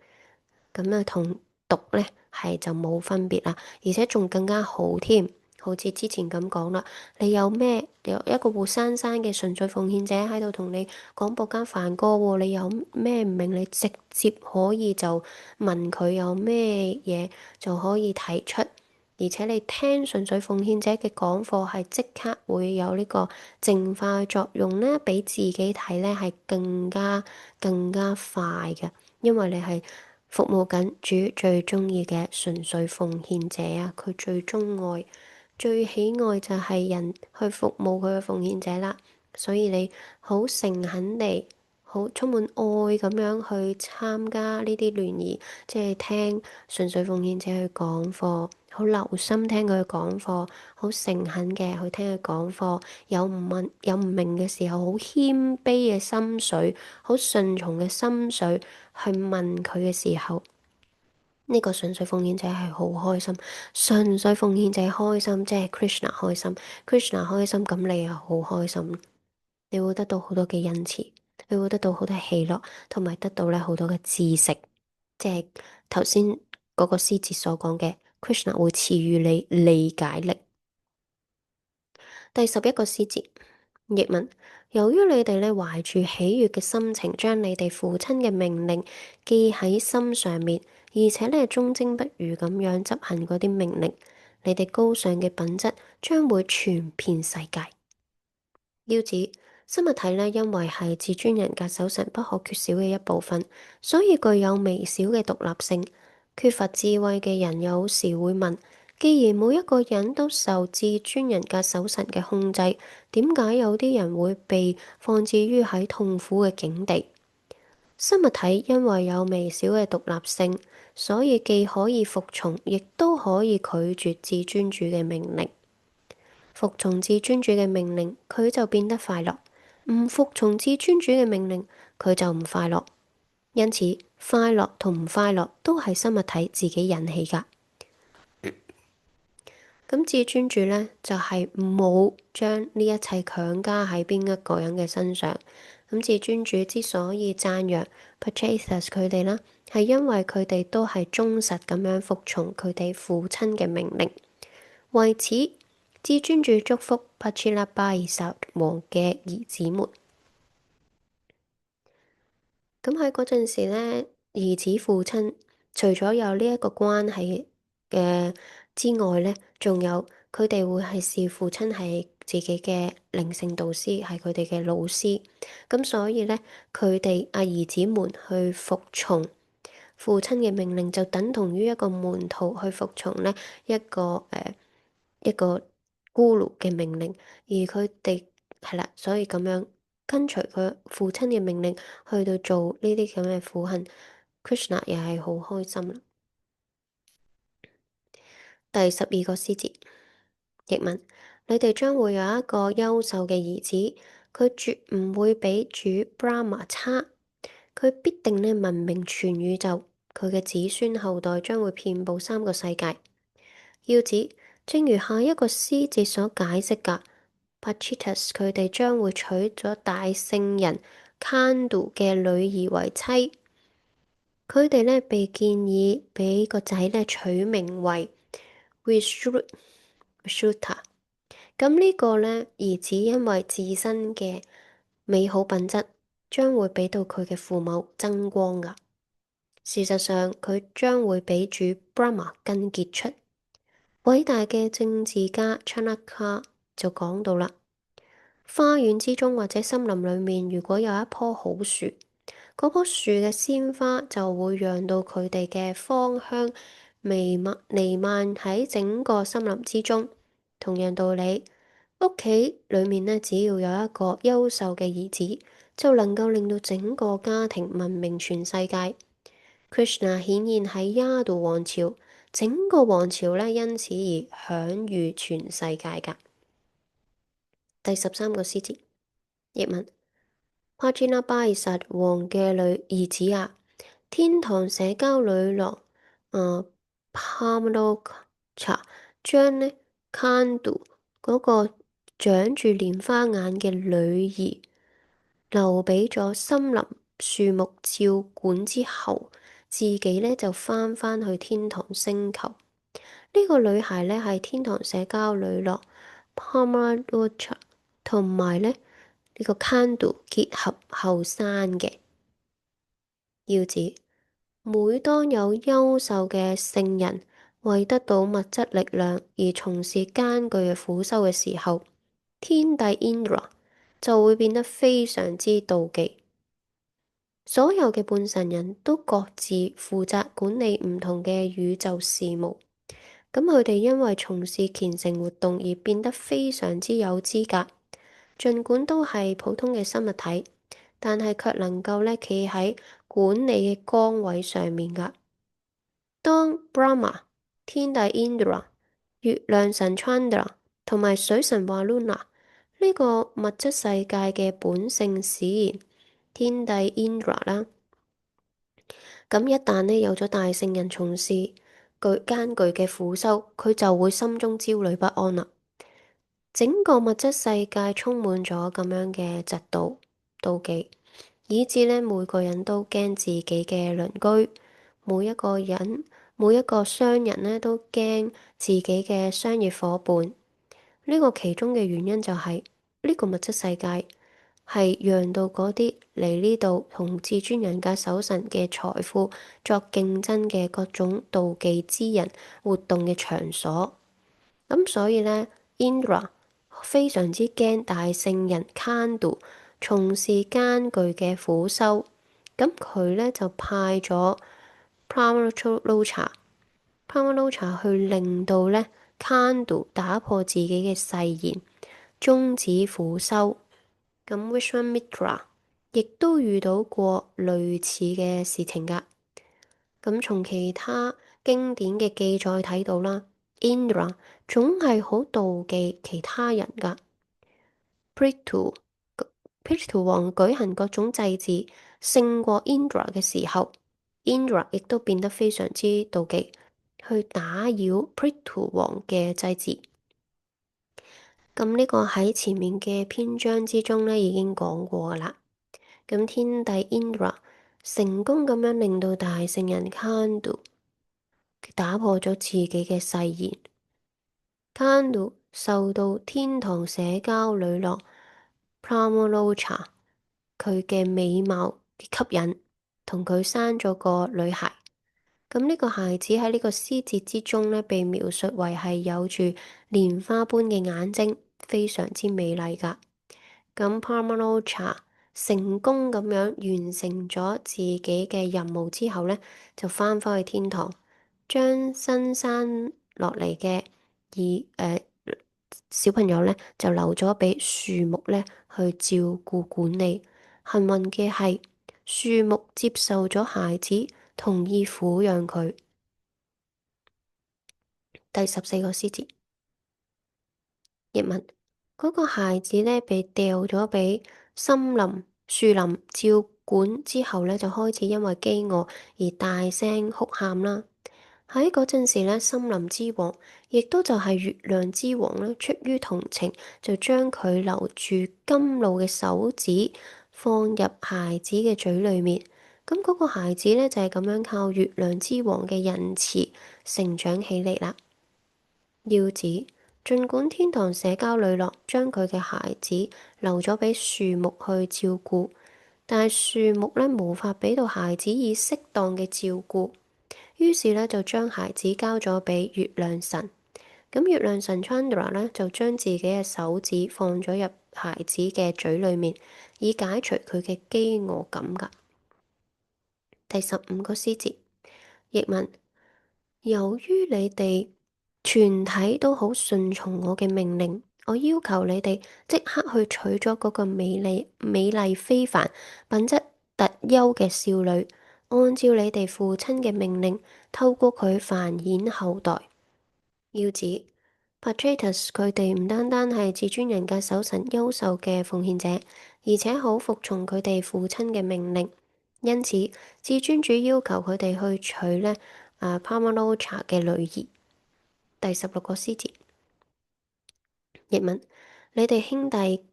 咁啊同讀咧係就冇分別啦，而且仲更加好添。好似之前咁講啦，你有一個活生生嘅純粹奉獻者喺度同你講博家梵歌喎，你有咩唔明，你直接可以就問佢有咩嘢就可以提出，而且你聽純粹奉獻者嘅講課係即刻會有呢個淨化嘅作用咧，俾自己睇咧係更加快嘅，因為你係服務緊主最鍾意嘅純粹奉獻者啊，佢最鍾愛。最喜愛就係人去服務佢嘅奉獻者啦，所以你好誠懇地、好充滿愛咁樣去參加呢啲聯誼，即係聽純粹奉獻者去講課，好留心聽佢講課，好誠懇嘅去聽佢講課，有唔問有唔明嘅時候，好謙卑嘅心水，好順從嘅心水去問佢嘅時候，呢個純粹奉獻者係好開心。純粹奉獻者開心，即係 Krishna 開心，Krishna 開心，咁你又好開心。你會得到好多嘅恩賜，你會得到好多喜樂，同埋得到咧好多嘅知識，即係頭先嗰個詩節所講嘅 Krishna 會賜予你理解力。第11個詩節，譯文：由於你哋咧懷住喜悅嘅心情，將你哋父親嘅命令記喺心上面，而且咧忠貞不渝咁樣執行嗰啲命令，你哋高尚嘅品質將會傳遍世界。要指生物體呢，因為係至尊人格守神不可缺少嘅一部分，所以具有微小嘅獨立性。缺乏智慧嘅人有時會問：既然每一個人都受至尊人格守神嘅控制，點解有啲人會被放置於喺痛苦嘅境地？生物體因為有微小嘅獨立性，所以既可以服從，亦都可以拒絕至尊主嘅命令。服從至尊主嘅命令，佢就變得快樂；唔服從至尊主嘅命令，佢就唔快樂。因此，快樂同唔快樂都係生物體自己引起㗎。咁至尊主呢，就係冇將呢一切強加喺邊一個人嘅身上。咁至尊主之所以讚揚 Pachethus 佢哋啦，係因為佢哋都係忠實咁樣服從佢哋父親嘅命令。為此，至尊主祝福 Pachilabhai 王嘅兒子們。咁喺嗰陣時呢，兒子父親除咗有呢一個關係嘅之外呢，仲有佢哋會係視父親係自己嘅靈性導師，係佢哋嘅老師。咁所以呢，佢哋兒子們去服從父親嘅命令，就等同於一個門徒去服從呢一個咕嚕嘅命令，而佢哋係啦，所以咁樣跟隨佢父親嘅命令去到做呢啲咁嘅苦行，Krishna 又係好開心啦。第12個詩節，譯文：你哋將會有一個優秀嘅兒子，佢絕唔會比主 Brahma 差，佢必定呢聞名全宇宙，佢嘅子孫後代將會遍佈3個世界。要指正如下一個詩節所解釋㗎，Pachethus 佢哋將會娶咗大聖人 Kandu 嘅女兒為妻。佢哋呢被建議俾個仔呢取名為 Vishuddha。咁呢個呢兒子因為自身嘅美好品質，將會俾到佢嘅父母爭光㗎。事實上，佢將會比主 Brahma 更傑出。偉大嘅政治家 Chanaka 就講到啦，花園之中或者森林裏面，如果有一棵好樹，嗰棵樹嘅鮮花就會讓到佢哋嘅芳香彌漫喺整個森林之中。同樣道理，屋企裏面呢，只要有一個優秀嘅兒子，就能夠令到整個家庭聞名全世界。Krishna 顯現喺 Yadu 王朝。整個王朝呢，因此而享譽全世界㗎。第13個詩節，譯文：Pachilabhai 王嘅兒子啊，天堂社交女郎Pamloka 將呢 Kandu 嗰個長住蓮花眼嘅女兒留畀咗森林樹木照管之後，自己呢就返去天堂星球。呢個女孩呢係天堂社交女郎 Pamloka 同埋呢個 Kandu 結合後生嘅。要指每當有優秀嘅聖人為得到物質力量而從事艱巨嘅苦修嘅時候，天帝 Indra 就會變得非常之妒忌。所有嘅半神人都各自負責管理唔同嘅宇宙事務，咁佢哋因為從事虔誠活動而變得非常之有資格，儘管都係普通嘅生物體，但係卻能夠咧企喺管理嘅崗位上面㗎。當 Brahma 天帝 Indra、月亮神 Chandra 同埋水神 Varuna 呢個物質世界嘅本性使然，天帝 Indra 啦，咁一旦呢有咗大聖人從事艱巨嘅苦修，佢就會心中焦慮不安啦。整個物質世界充滿咗咁樣嘅嫉妒、妒忌，以致呢每個人都驚自己嘅鄰居，每一個商人呢都驚自己嘅商業夥伴。呢個其中嘅原因就係呢個物質世界係讓到嗰啲嚟呢度同至尊人格守神嘅財富作競爭嘅各種妒忌之人活動嘅場所。咁所以呢 Indra 非常之驚大聖人 Kandu 從事艱巨嘅苦修，咁佢呢就派咗 Pramalocha 去令到呢 Kandu 打破自己嘅誓言，終止苦修。咁 Vishwamitra 亦都遇到過類似嘅事情㗎。咁從其他經典嘅記載睇到啦，Indra 總係好妒忌其他人㗎。Prithu 王舉行各種祭祀勝過 Indra 嘅時候，Indra 亦都變得非常之妒忌，去打擾 Prithu 王嘅祭祀。咁呢個喺前面嘅篇章之中呢已經講過㗎啦。咁天帝 Indra 成功咁樣令到大聖人 Kandu 打破咗自己嘅誓言。Kandu 受到天堂社交女郎 Pramalocha 佢嘅美貌嘅吸引，同佢生咗個女孩。咁呢個孩子喺呢個詩節之中呢，被描述為係有住蓮花般嘅眼睛，非常之美麗㗎。咁 Pramalocha 成功咁樣完成咗自己嘅任務之後呢，就返返去天堂，將新生落嚟嘅小朋友呢，就留咗俾樹木呢去照顧管理。幸運嘅係，樹木接受咗孩子，同意撫養佢。第14個詩節，譯文。嗰個孩子呢，被掉咗俾森林、樹林照管之後呢，就開始因為飢餓而大聲哭喊啦。喺嗰陣時呢，森林之王亦都就係月亮之王呢，出於同情，就將佢留住甘露嘅手指放入孩子嘅嘴裏面。咁嗰個孩子呢，就係咁樣靠月亮之王嘅仁慈成長起嚟啦。要指，儘管天堂社交女郎將佢嘅孩子留咗俾樹木去照顧，但係樹木呢，無法俾到孩子以適當嘅照顧，於是呢，就將孩子交咗俾月亮神。咁月亮神 Chandra 呢，就將自己嘅手指放咗入孩子嘅嘴裏面，以解除佢嘅飢餓感㗎。第15個詩節，譯文。由於你哋全體都好順從我嘅命令，我要求你哋即刻去娶咗嗰個美麗非凡、品質特優嘅少女，按照你哋父親嘅命令，透過佢繁衍後代。要指 Patratus 佢哋唔單單係至尊人格守神優秀嘅奉獻者，而且好服從佢哋父親嘅命令。因此，至尊主要求佢哋去娶呢Pramalocha 嘅女兒。第16個詩節，譯文。你哋兄弟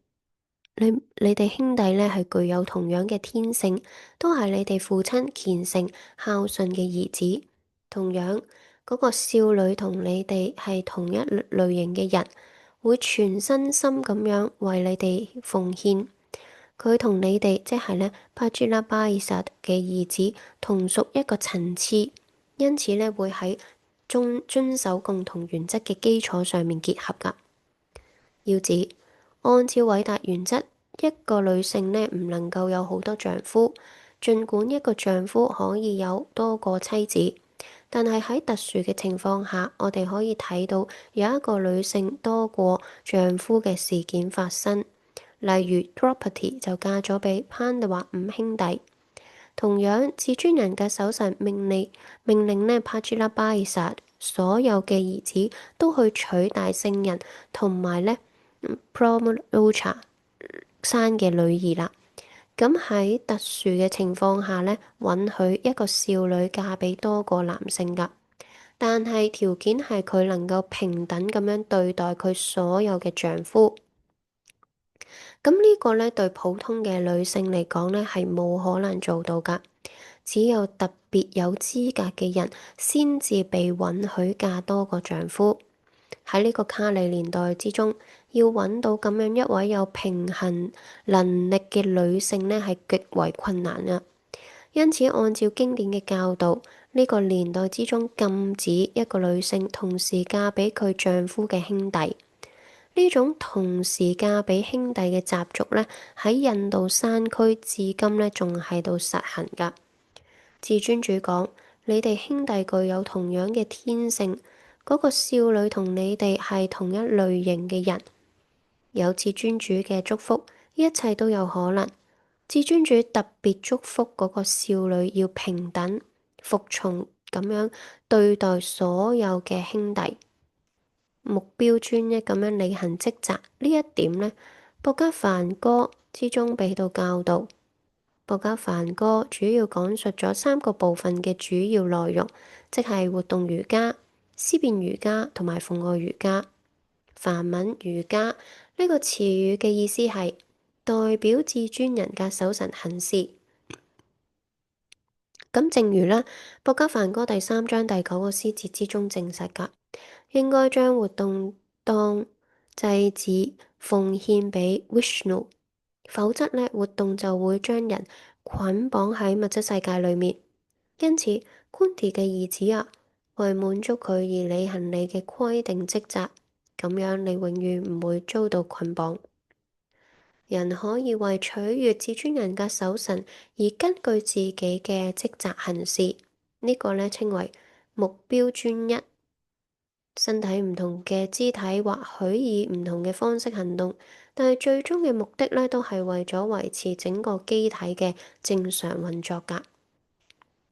呢係具有同樣嘅天性，都係你哋父親虔誠孝順嘅兒子。同樣，嗰個少女同你哋係同一類型嘅人，會全身心咁樣為你哋奉獻。佢同你哋即係呢 Pajilabhisa 嘅兒子同屬一個層次，因此呢會喺遵守共同原則嘅基礎上面結合㗎。要指按照偉大原則，一個女性呢唔能夠有好多丈夫，儘管一個丈夫可以有多個妻子，但係喺特殊嘅情況下，我哋可以睇到有一個女性多過丈夫嘅事件發生。例如 Draupadi 就嫁咗俾潘達華五兄弟。同樣，至尊人嘅守神命令呢 Pajilabhisa 所有嘅兒子都去娶大聖人同埋呢 Pramodcha 生嘅女兒啦。咁喺特殊嘅情況下呢，允許一個少女嫁俾多個男性㗎，但係條件係佢能夠平等咁樣對待佢所有嘅丈夫。咁呢個呢，對普通嘅女性嚟講呢，係冇可能做到㗎。只有特別有資格嘅人先至被允許嫁多個丈夫。喺呢個卡里年代之中，要揾到咁樣一位有平衡能力嘅女性呢，係極為困難啊。因此，按照經典嘅教導，呢個年代之中禁止一個女性同時嫁俾佢丈夫嘅兄弟。呢種同時嫁俾兄弟嘅習俗呢，喺印度山區至今呢，仲喺度實行㗎。至尊主講：你哋兄弟具有同樣嘅天性，嗰個少女同你哋係同一類型嘅人，有至尊主嘅祝福，一切都有可能。至尊主特別祝福嗰個少女要平等服從咁樣對待所有嘅兄弟，目標專一咁樣履行職責。呢一點呢，博家梵歌之中俾到教導。博家梵歌主要講述咗3個部分嘅主要內容，即係活動瑜伽、思辨瑜伽同埋奉愛瑜伽。梵文瑜伽呢個詞語嘅意思係代表至尊人格守神行事。咁正如呢，博家梵歌第3章第9個詩節之中證實㗎，應該將活動當祭祀奉獻俾 Vishnu。否則呢，活動就會將人捆綁喺物質世界裏面。因此，昆迪嘅兒子啊，為滿足佢而履行你嘅規定職責，咁樣你永遠唔會遭到捆綁。人可以為取悅至尊人格守神而根據自己嘅職責行事，呢個呢稱為目標專一。身體唔同嘅肢體或許以唔同嘅方式行動，但係最終嘅目的呢，都係為咗維持整個機體嘅正常運作㗎。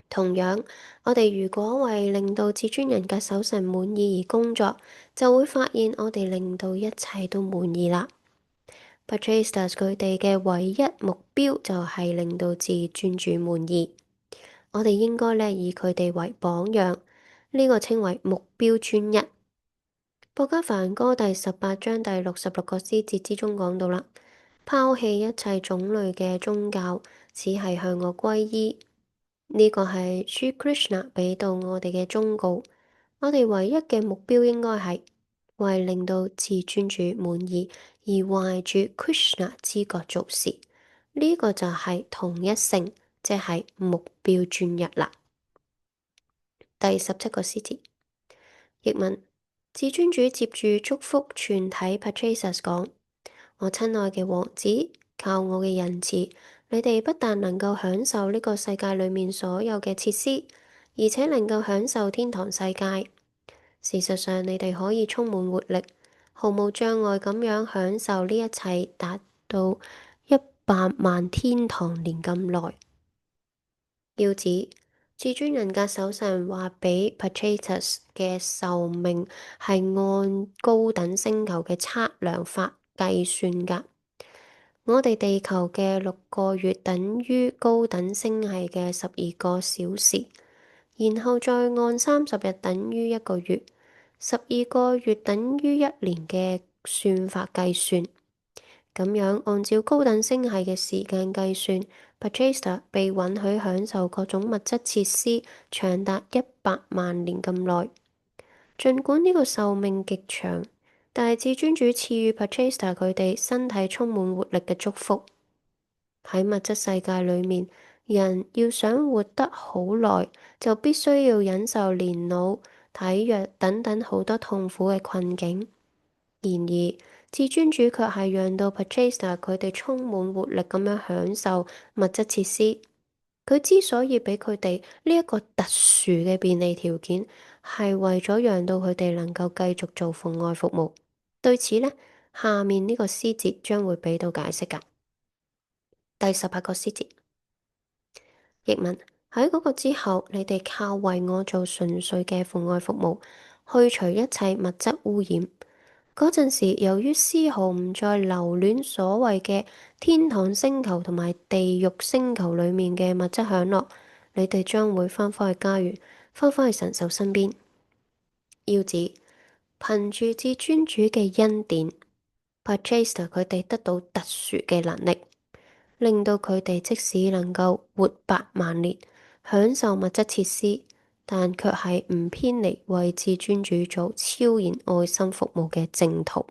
同樣，我哋如果為令到至尊人格守神滿意而工作，就會發現我哋令到一切都滿意啦。Pachestas 佢哋嘅唯一目標就係令到至尊主滿意。我哋應該呢，以佢哋為榜樣，呢個稱為目標專一。博家梵歌第18章第66個詩節之中講到啦，拋棄一切種類嘅宗教，只係向我歸依。呢個係 Sri Krishna 俾到我哋嘅忠告。我哋唯一嘅目標應該係為令到至尊主滿意而懷住 Krishna 知覺做事。呢個就係同一性，即係目標專一啦。第17個詩節，譯文。至尊主接住祝福全體 Pachesas 講：我親愛嘅王子，靠我嘅仁慈，你哋不但能夠享受呢個世界裏面所有嘅設施，而且能夠享受天堂世界。事實上，你哋可以充滿活力，毫無障礙咁樣享受呢一切，達到100萬天堂年咁耐。要指至尊人格守神話俾 Pachesas 嘅壽命係按高等星球嘅測量法計算㗎。我哋地球嘅6個月等於高等星系嘅12個小時，然後再按30日等於1個月，12個月等於1年嘅算法計算。咁樣按照高等星系嘅時間計算，Pachesas 被允許享受各種物質設施長達100萬年咁耐。儘管呢個壽命極長，但係至尊主賜予 Pachesas 佢哋身體充滿活力嘅祝福。喺物質世界裏面，人要想活得好耐，就必須要忍受年老、體弱等等好多痛苦嘅困境。然而，至尊主卻係讓到 Pachesas 佢哋充滿活力咁樣享受物質設施。佢之所以俾佢哋呢一個特殊嘅便利條件，係為咗讓到佢哋能夠繼續做奉愛服務。對此呢下面呢個詩節將會俾到解釋㗎。第18個詩節，譯文，喺嗰個之後，你哋靠為我做純粹嘅奉愛服務，去除一切物質污染。嗰陣時，由於絲毫唔再留戀所謂嘅天堂星球同埋地獄星球裡面嘅物質享樂，你哋將會翻返去家園，翻返去神獸身邊。要指憑住至尊主嘅恩典 Purchased 佢哋得到特殊嘅能力，令到佢哋即使能夠活80000年，享受物質設施，但卻係唔偏離為至尊主做超然愛心服務嘅正途。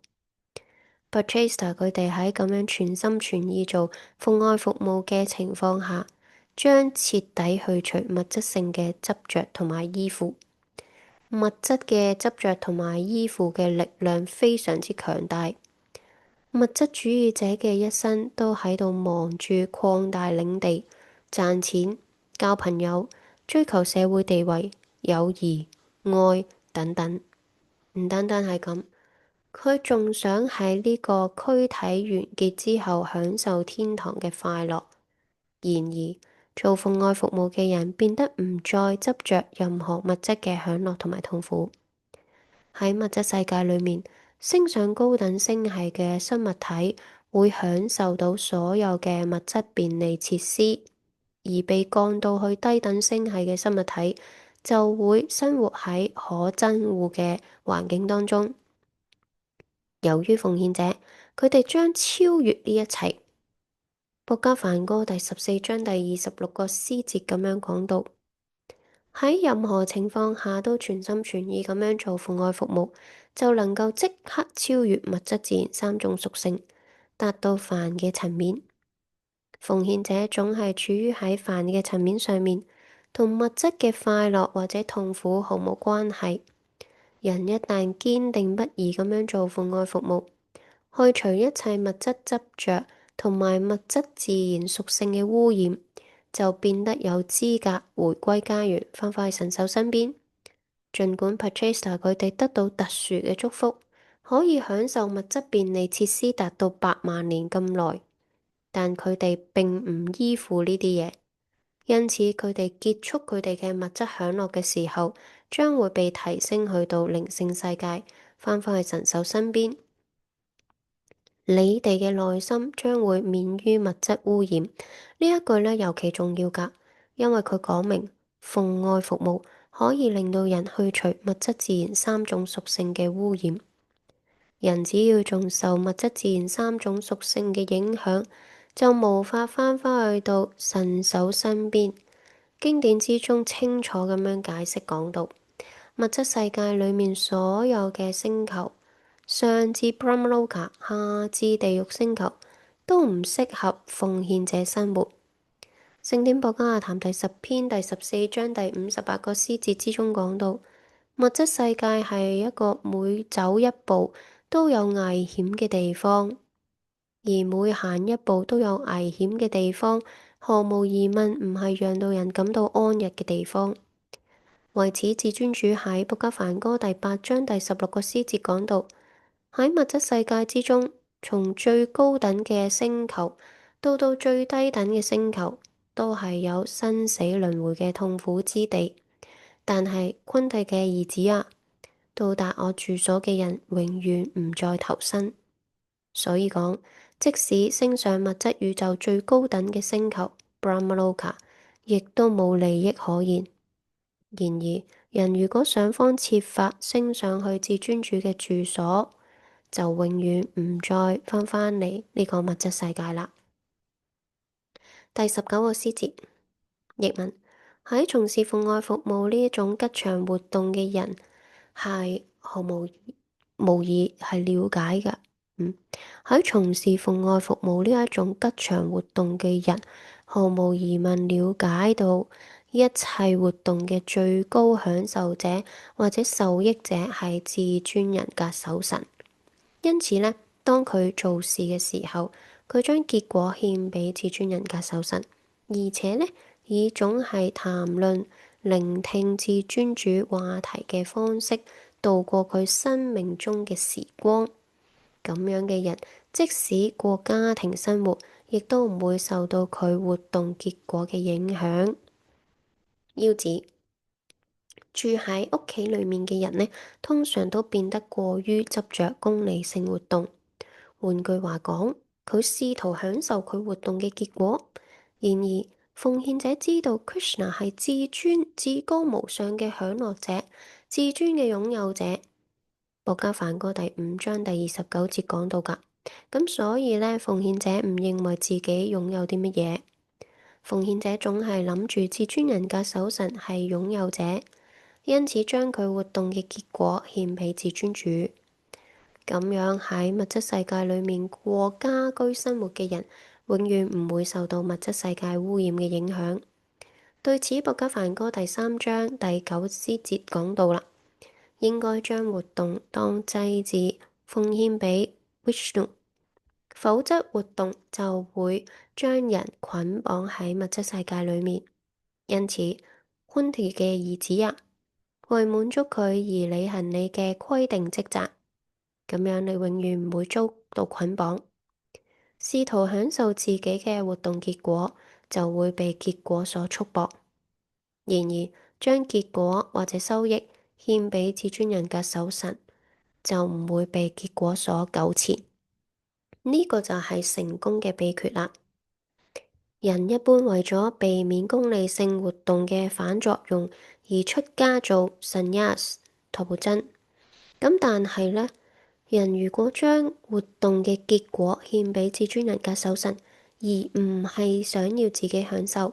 Purchased 佢哋喺咁樣全心全意做奉愛服務嘅情況下，將徹底去除物質性嘅執着同埋依附。物質嘅執着同埋依附嘅力量非常之強大。物質主義者嘅一生都喺度忙住擴大領地、賺錢、交朋友、追求社會地位、友誼、愛等等。唔單單係咁。佢仲想喺呢個軀體完結之後享受天堂嘅快樂。然而，做奉愛服務嘅人變得唔再執着任何物質嘅享樂同埋痛苦。喺物質世界裏面，升上高等星系嘅生物體會享受到所有嘅物質便利設施，而被降到去低等星系嘅生物體就會生活喺可憎惡嘅環境當中。由於奉獻者，佢哋將超越呢一切。博家梵歌第14章第26個詩節咁樣講到：喺任何情況下都全心全意咁樣做奉愛服務，就能夠即刻超越物質自然3種屬性，達到凡嘅層面。奉獻者總係處於喺凡嘅層面上面，同物質嘅快樂或者痛苦毫無關係。人一旦堅定不移咁樣做奉愛服務，去除一切物質執着同埋物質自然屬性嘅污染，就變得有資格回歸家園，翻返去神獸身邊。儘管 Purchased 佢哋得到特殊嘅祝福，可以享受物質便利設施達到80000年咁耐，但佢哋並唔依附呢啲嘢。因此，佢哋結束佢哋嘅物質享樂嘅時候，將會被提升去到靈性世界，翻返去神獸身邊。你哋嘅內心將會免於物質污染。呢一句呢，尤其重要㗎，因為佢講明奉愛服務可以令到人去除物質自然3種屬性嘅污染。人只要仲受物質自然3種屬性嘅影響，就無法翻返去到神獸身邊。經典之中清楚咁樣解釋講到，物質世界裏面所有嘅星球，上至 Brahmaloka， 下至地獄星球，都唔適合奉獻者生活。聖典博加亞談第10篇第14章第58個詩節之中講到，物質世界係一個每走一步都有危險嘅地方，而每行一步都有危險嘅地方，毫無疑問唔係讓到人感到安逸嘅地方。為此，至尊主喺博家梵歌第8章第16個詩節講到，喺物質世界之中，從最高等嘅星球到最低等嘅星球，都係有生死輪迴嘅痛苦之地。但係昆蒂嘅兒子啊，到達我住所嘅人永遠唔再投生。所以講，即使升上物質宇宙最高等嘅星球 Brahmaloka， 亦都冇利益可言。然而，人如果想方設法升上去至尊主嘅住所，就永遠唔再翻返嚟呢個物質世界啦。第19個詩節，譯文，喺從事奉愛服務呢一種吉祥活動嘅人係毫無疑係了解㗎。喺從事奉愛服務呢一種吉祥活動嘅人，毫無疑問了解到一切活動嘅最高享受者或者受益者係至尊人格守神。因此呢，當佢做事嘅時候，佢將結果獻俾至尊人格守神，而且呢，以總係談論、聆聽至尊主話題嘅方式度過佢生命中嘅時光。咁樣嘅人，即使過家庭生活，亦都唔會受到佢活動結果嘅影響。腰子住喺屋企裏面嘅人呢，通常都變得過於執着功利性活動。換句話講，佢試圖享受佢活動嘅結果。然而，奉獻者知道 Krishna 係至尊、至高無上嘅享樂者，至尊嘅擁有者。博家梵歌第5章第29節講到㗎。咁所以呢，奉獻者唔認為自己擁有啲乜嘢。奉獻者總係諗住至尊人格守神係擁有者，因此將佢活動嘅結果獻俾至尊主。咁樣喺物質世界裏面過家居生活嘅人，永遠唔會受到物質世界污染嘅影響。對此，博家梵歌第3章第9節講到啦，應該將活動當祭祀奉獻俾 Vishnu， 否則活動就會將人捆綁喺物質世界裏面。因此，昆提嘅兒子啊，為滿足佢而履行你嘅規定職責，咁樣你永遠唔會遭到捆綁。試圖享受自己嘅活動結果，就會被結果所束縛。然而，將結果或者收益獻俾至尊人格守神，就唔會被結果所糾纏。呢個就係成功嘅秘訣啦。人一般為咗避免功利性活動嘅反作用而出家做 sannyas 托缽僧。咁但係呢，人如果將活動嘅結果獻俾至尊人格守神，而唔係想要自己享受，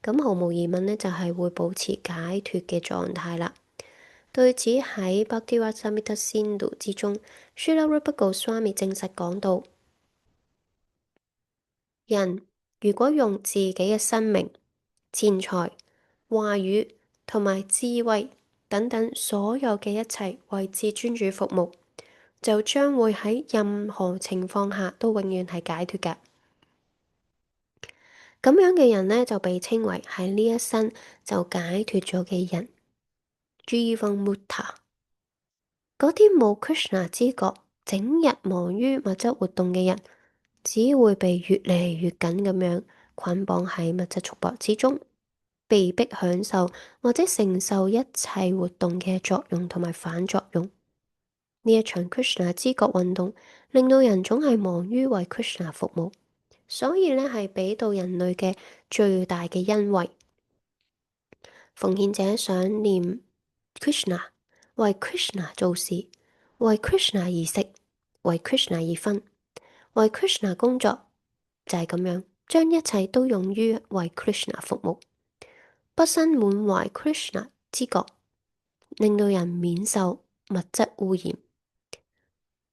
咁毫無疑問呢，就係會保持解脫嘅狀態啦。對此喺 Bhakti-rasamrita Sindhu 之中 Srila Rupa Goswami 證實講到，人如果用自己嘅生命、錢財、話語同埋智慧等等所有嘅一切為至尊主服務，就將會喺任何情況下都永遠係解脫㗎。咁樣嘅人呢，就被稱為喺呢一生就解脫咗嘅人。Jivamukta 嗰啲冇 Krishna 知覺、整日忙於物質活動嘅人，只會被越嚟越緊咁樣捆綁喺物質束縛之中，被迫享受或者承受一切活動嘅作用同埋反作用。呢一場 Krishna 知覺運動，令到人總係忙於為 Krishna 服務，所以呢係俾到人類嘅最大嘅恩惠。奉獻者想念 Krishna， 為 Krishna 做事，為 Krishna 而食，為 Krishna 而分，為 Krishna 工作，就係咁樣，將一切都用於為 Krishna 服務，畢生滿懷 Krishna 知覺，令到人免受物質污染。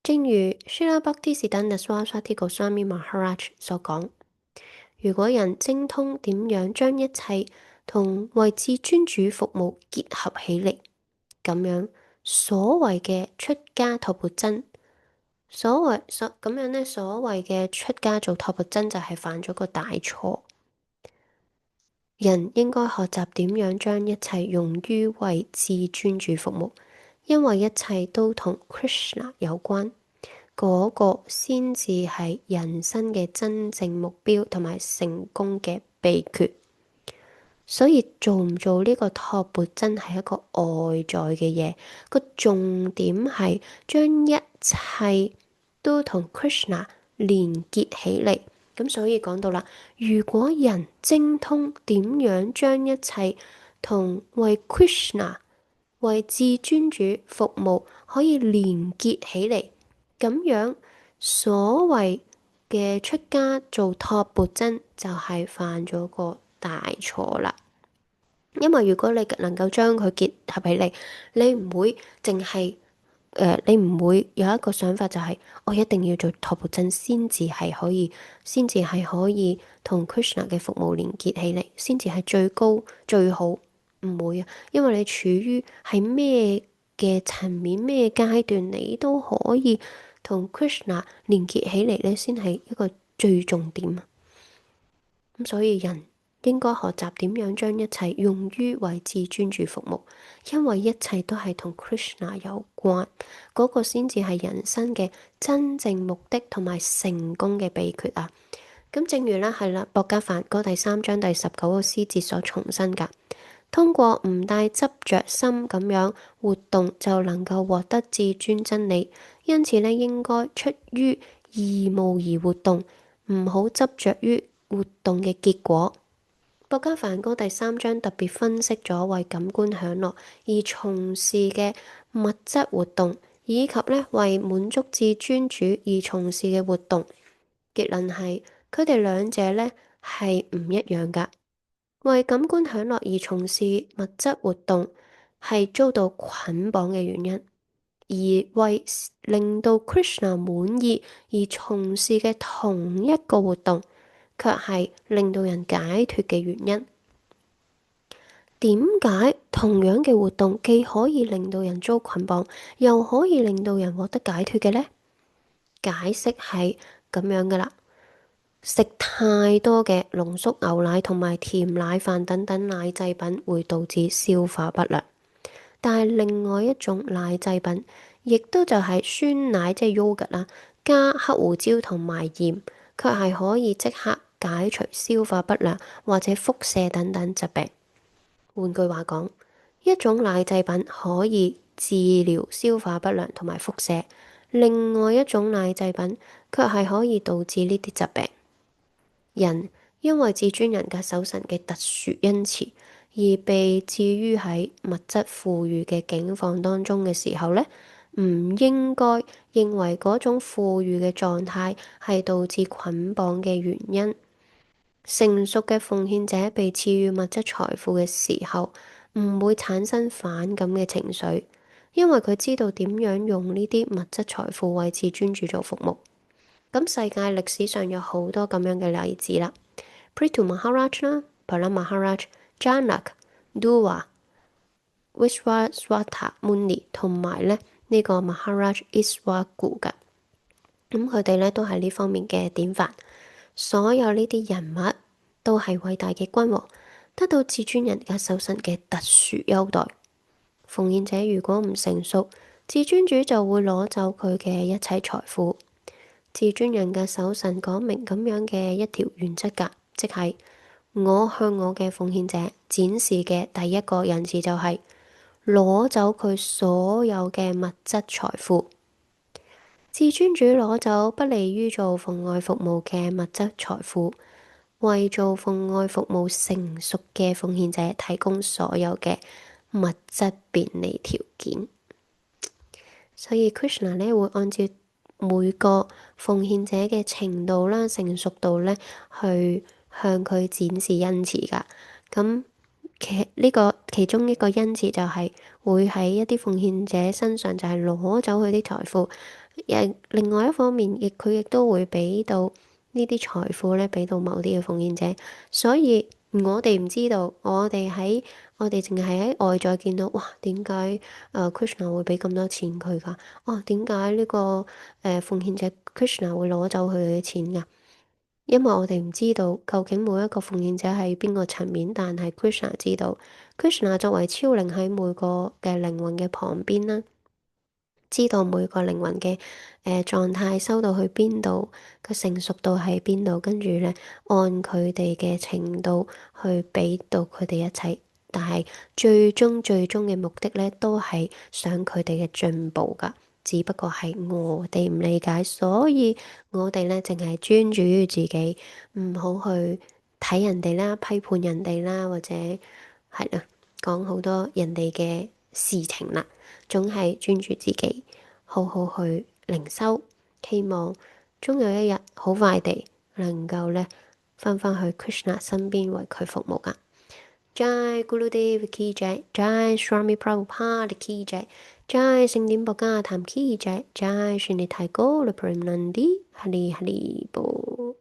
正如 Srila Bhaktisiddhanta Saraswati Goswami Maharaj 所講，如果人精通點樣將一切同為至尊主服務結合起嚟，咁樣所謂嘅出家托缽僧，咁樣呢，所謂嘅出家做托缽僧就係犯咗個大錯。人應該學習點樣將一切用於為至尊主服務，因為一切都同 Krishna 有關，嗰個先至係人生嘅真正目標同埋成功嘅秘訣。所以做唔做呢個托缽僧係一個外在嘅嘢，個重點係將一切都同 Krishna 連結起嚟。咁所以講到啦，如果人精通點樣將一切同為 Krishna 為至尊主服務可以連結起嚟，咁樣所謂嘅出家做托缽僧就係犯咗個大錯啦。因為如果你能夠將佢結合起嚟，你唔會淨係你唔會有一個想法就係我一定要做托缽僧先至係可以同 Krishna 嘅服務連結起嚟，先至係最高最好。唔會啊，因為你處於係咩嘅層面、咩階段，你都可以同 Krishna 連結起嚟咧，先係一個最重點啊。咁所以人應該學習點樣將一切用於為至尊主服務，因為一切都係同 Krishna 有關，嗰個先至係人生嘅真正目的同埋成功嘅秘訣啊！咁正如啦，係啦，薄伽梵嗰第3章第19個詩節所重申㗎，通過唔帶執着心咁樣活動，就能夠獲得至尊真理。因此呢，應該出於義務而活動，唔好執着於活動嘅結果。薄伽梵歌第3章特別分析咗為感官享樂而從事嘅物質活動，以及呢為滿足至尊主而從事嘅活動。結論係佢哋兩者呢係唔一樣㗎。為感官享樂而從事物質活動係遭到捆綁嘅原因，而為令到 Krishna 滿意而從事嘅同一個活動，卻係令到人解脫嘅原因。點解同樣嘅活動既可以令到人遭捆綁，又可以令到人獲得解脫嘅呢？解釋係咁樣噶啦，食太多嘅濃縮牛奶同埋甜奶飯等等奶製品會導致消化不良，但係另外一種奶製品，亦都就係酸奶，即係 yogurt 啦，加黑胡椒同埋鹽，卻係可以即刻解除消化不良或者腹瀉等等疾病。換句話講，一種奶製品可以治療消化不良同埋腹瀉，另外一種奶製品卻係可以導致呢啲疾病。人因為至尊人格守神嘅特殊恩賜，而被置於喺物質富裕嘅境況當中嘅時候呢，唔應該認為嗰種富裕嘅狀態係導致捆綁嘅原因。成熟嘅奉獻者被賜予物質財富嘅時候，唔會產生反感嘅情緒，因為佢知道點樣用呢啲物質財富為至尊主做服務。咁世界歷史上有好多咁樣嘅例子啦 Prithu Maharaj 啦、Prahlad Maharaj、Janak、Dua、Vishwaswata Muni 同埋呢個 Maharaj Iswagu 噶。咁佢哋呢都係呢方面嘅典範。所有呢啲人物都係偉大嘅君王，得到至尊人格守神嘅特殊優待。奉獻者如果唔成熟，至尊主就會攞走佢嘅一切財富。至尊人格守神講明咁樣嘅一條原則㗎，即係我向我嘅奉獻者展示嘅第一個仁慈就係攞走佢所有嘅物質財富。至尊主攞走不利於做奉愛服務嘅物質財富，為做奉愛服務成熟嘅奉獻者提供所有嘅物質便利條件。所以 Krishna 呢會按照每個奉獻者嘅程度啦、成熟度呢，去向佢展示恩慈㗎。咁其中一個恩慈就係會喺一啲奉獻者身上就係攞走佢啲財富。另外一方面，佢亦都會俾到呢啲財富咧，俾到某啲嘅奉獻者。所以我哋唔知道，我哋淨係喺外在見到，哇，點解Krishna 會俾咁多錢佢㗎？哦，點解呢個奉獻者 Krishna 會攞走佢嘅錢㗎？因為我哋唔知道究竟每一個奉獻者係邊個層面，但係 Krishna 知道。Krishna 作為超靈喺每個嘅靈魂嘅旁邊啦。知道每個靈魂嘅狀態收到去邊度，個成熟度喺邊度，跟住呢，按佢哋嘅程度去俾到佢哋一切，但係最終嘅目的呢，都係想佢哋嘅進步㗎，只不過係我哋唔理解，所以我哋呢，淨係專注於自己，唔好去睇人哋啦，批判人哋啦，或者係啦，講好多人哋嘅事情啦。總係專注自己，好好去靈修，希望終有一日好快地能夠呢返返去 Krishna 身邊為佢服務㗎。Jai Gurudev Ki Jai，Jai Swami Prabhupada Ki Jai，Jai 聖典博加譚 Ki Jai，Jai 雪尼提高勒普林能啲，哈利哈利波。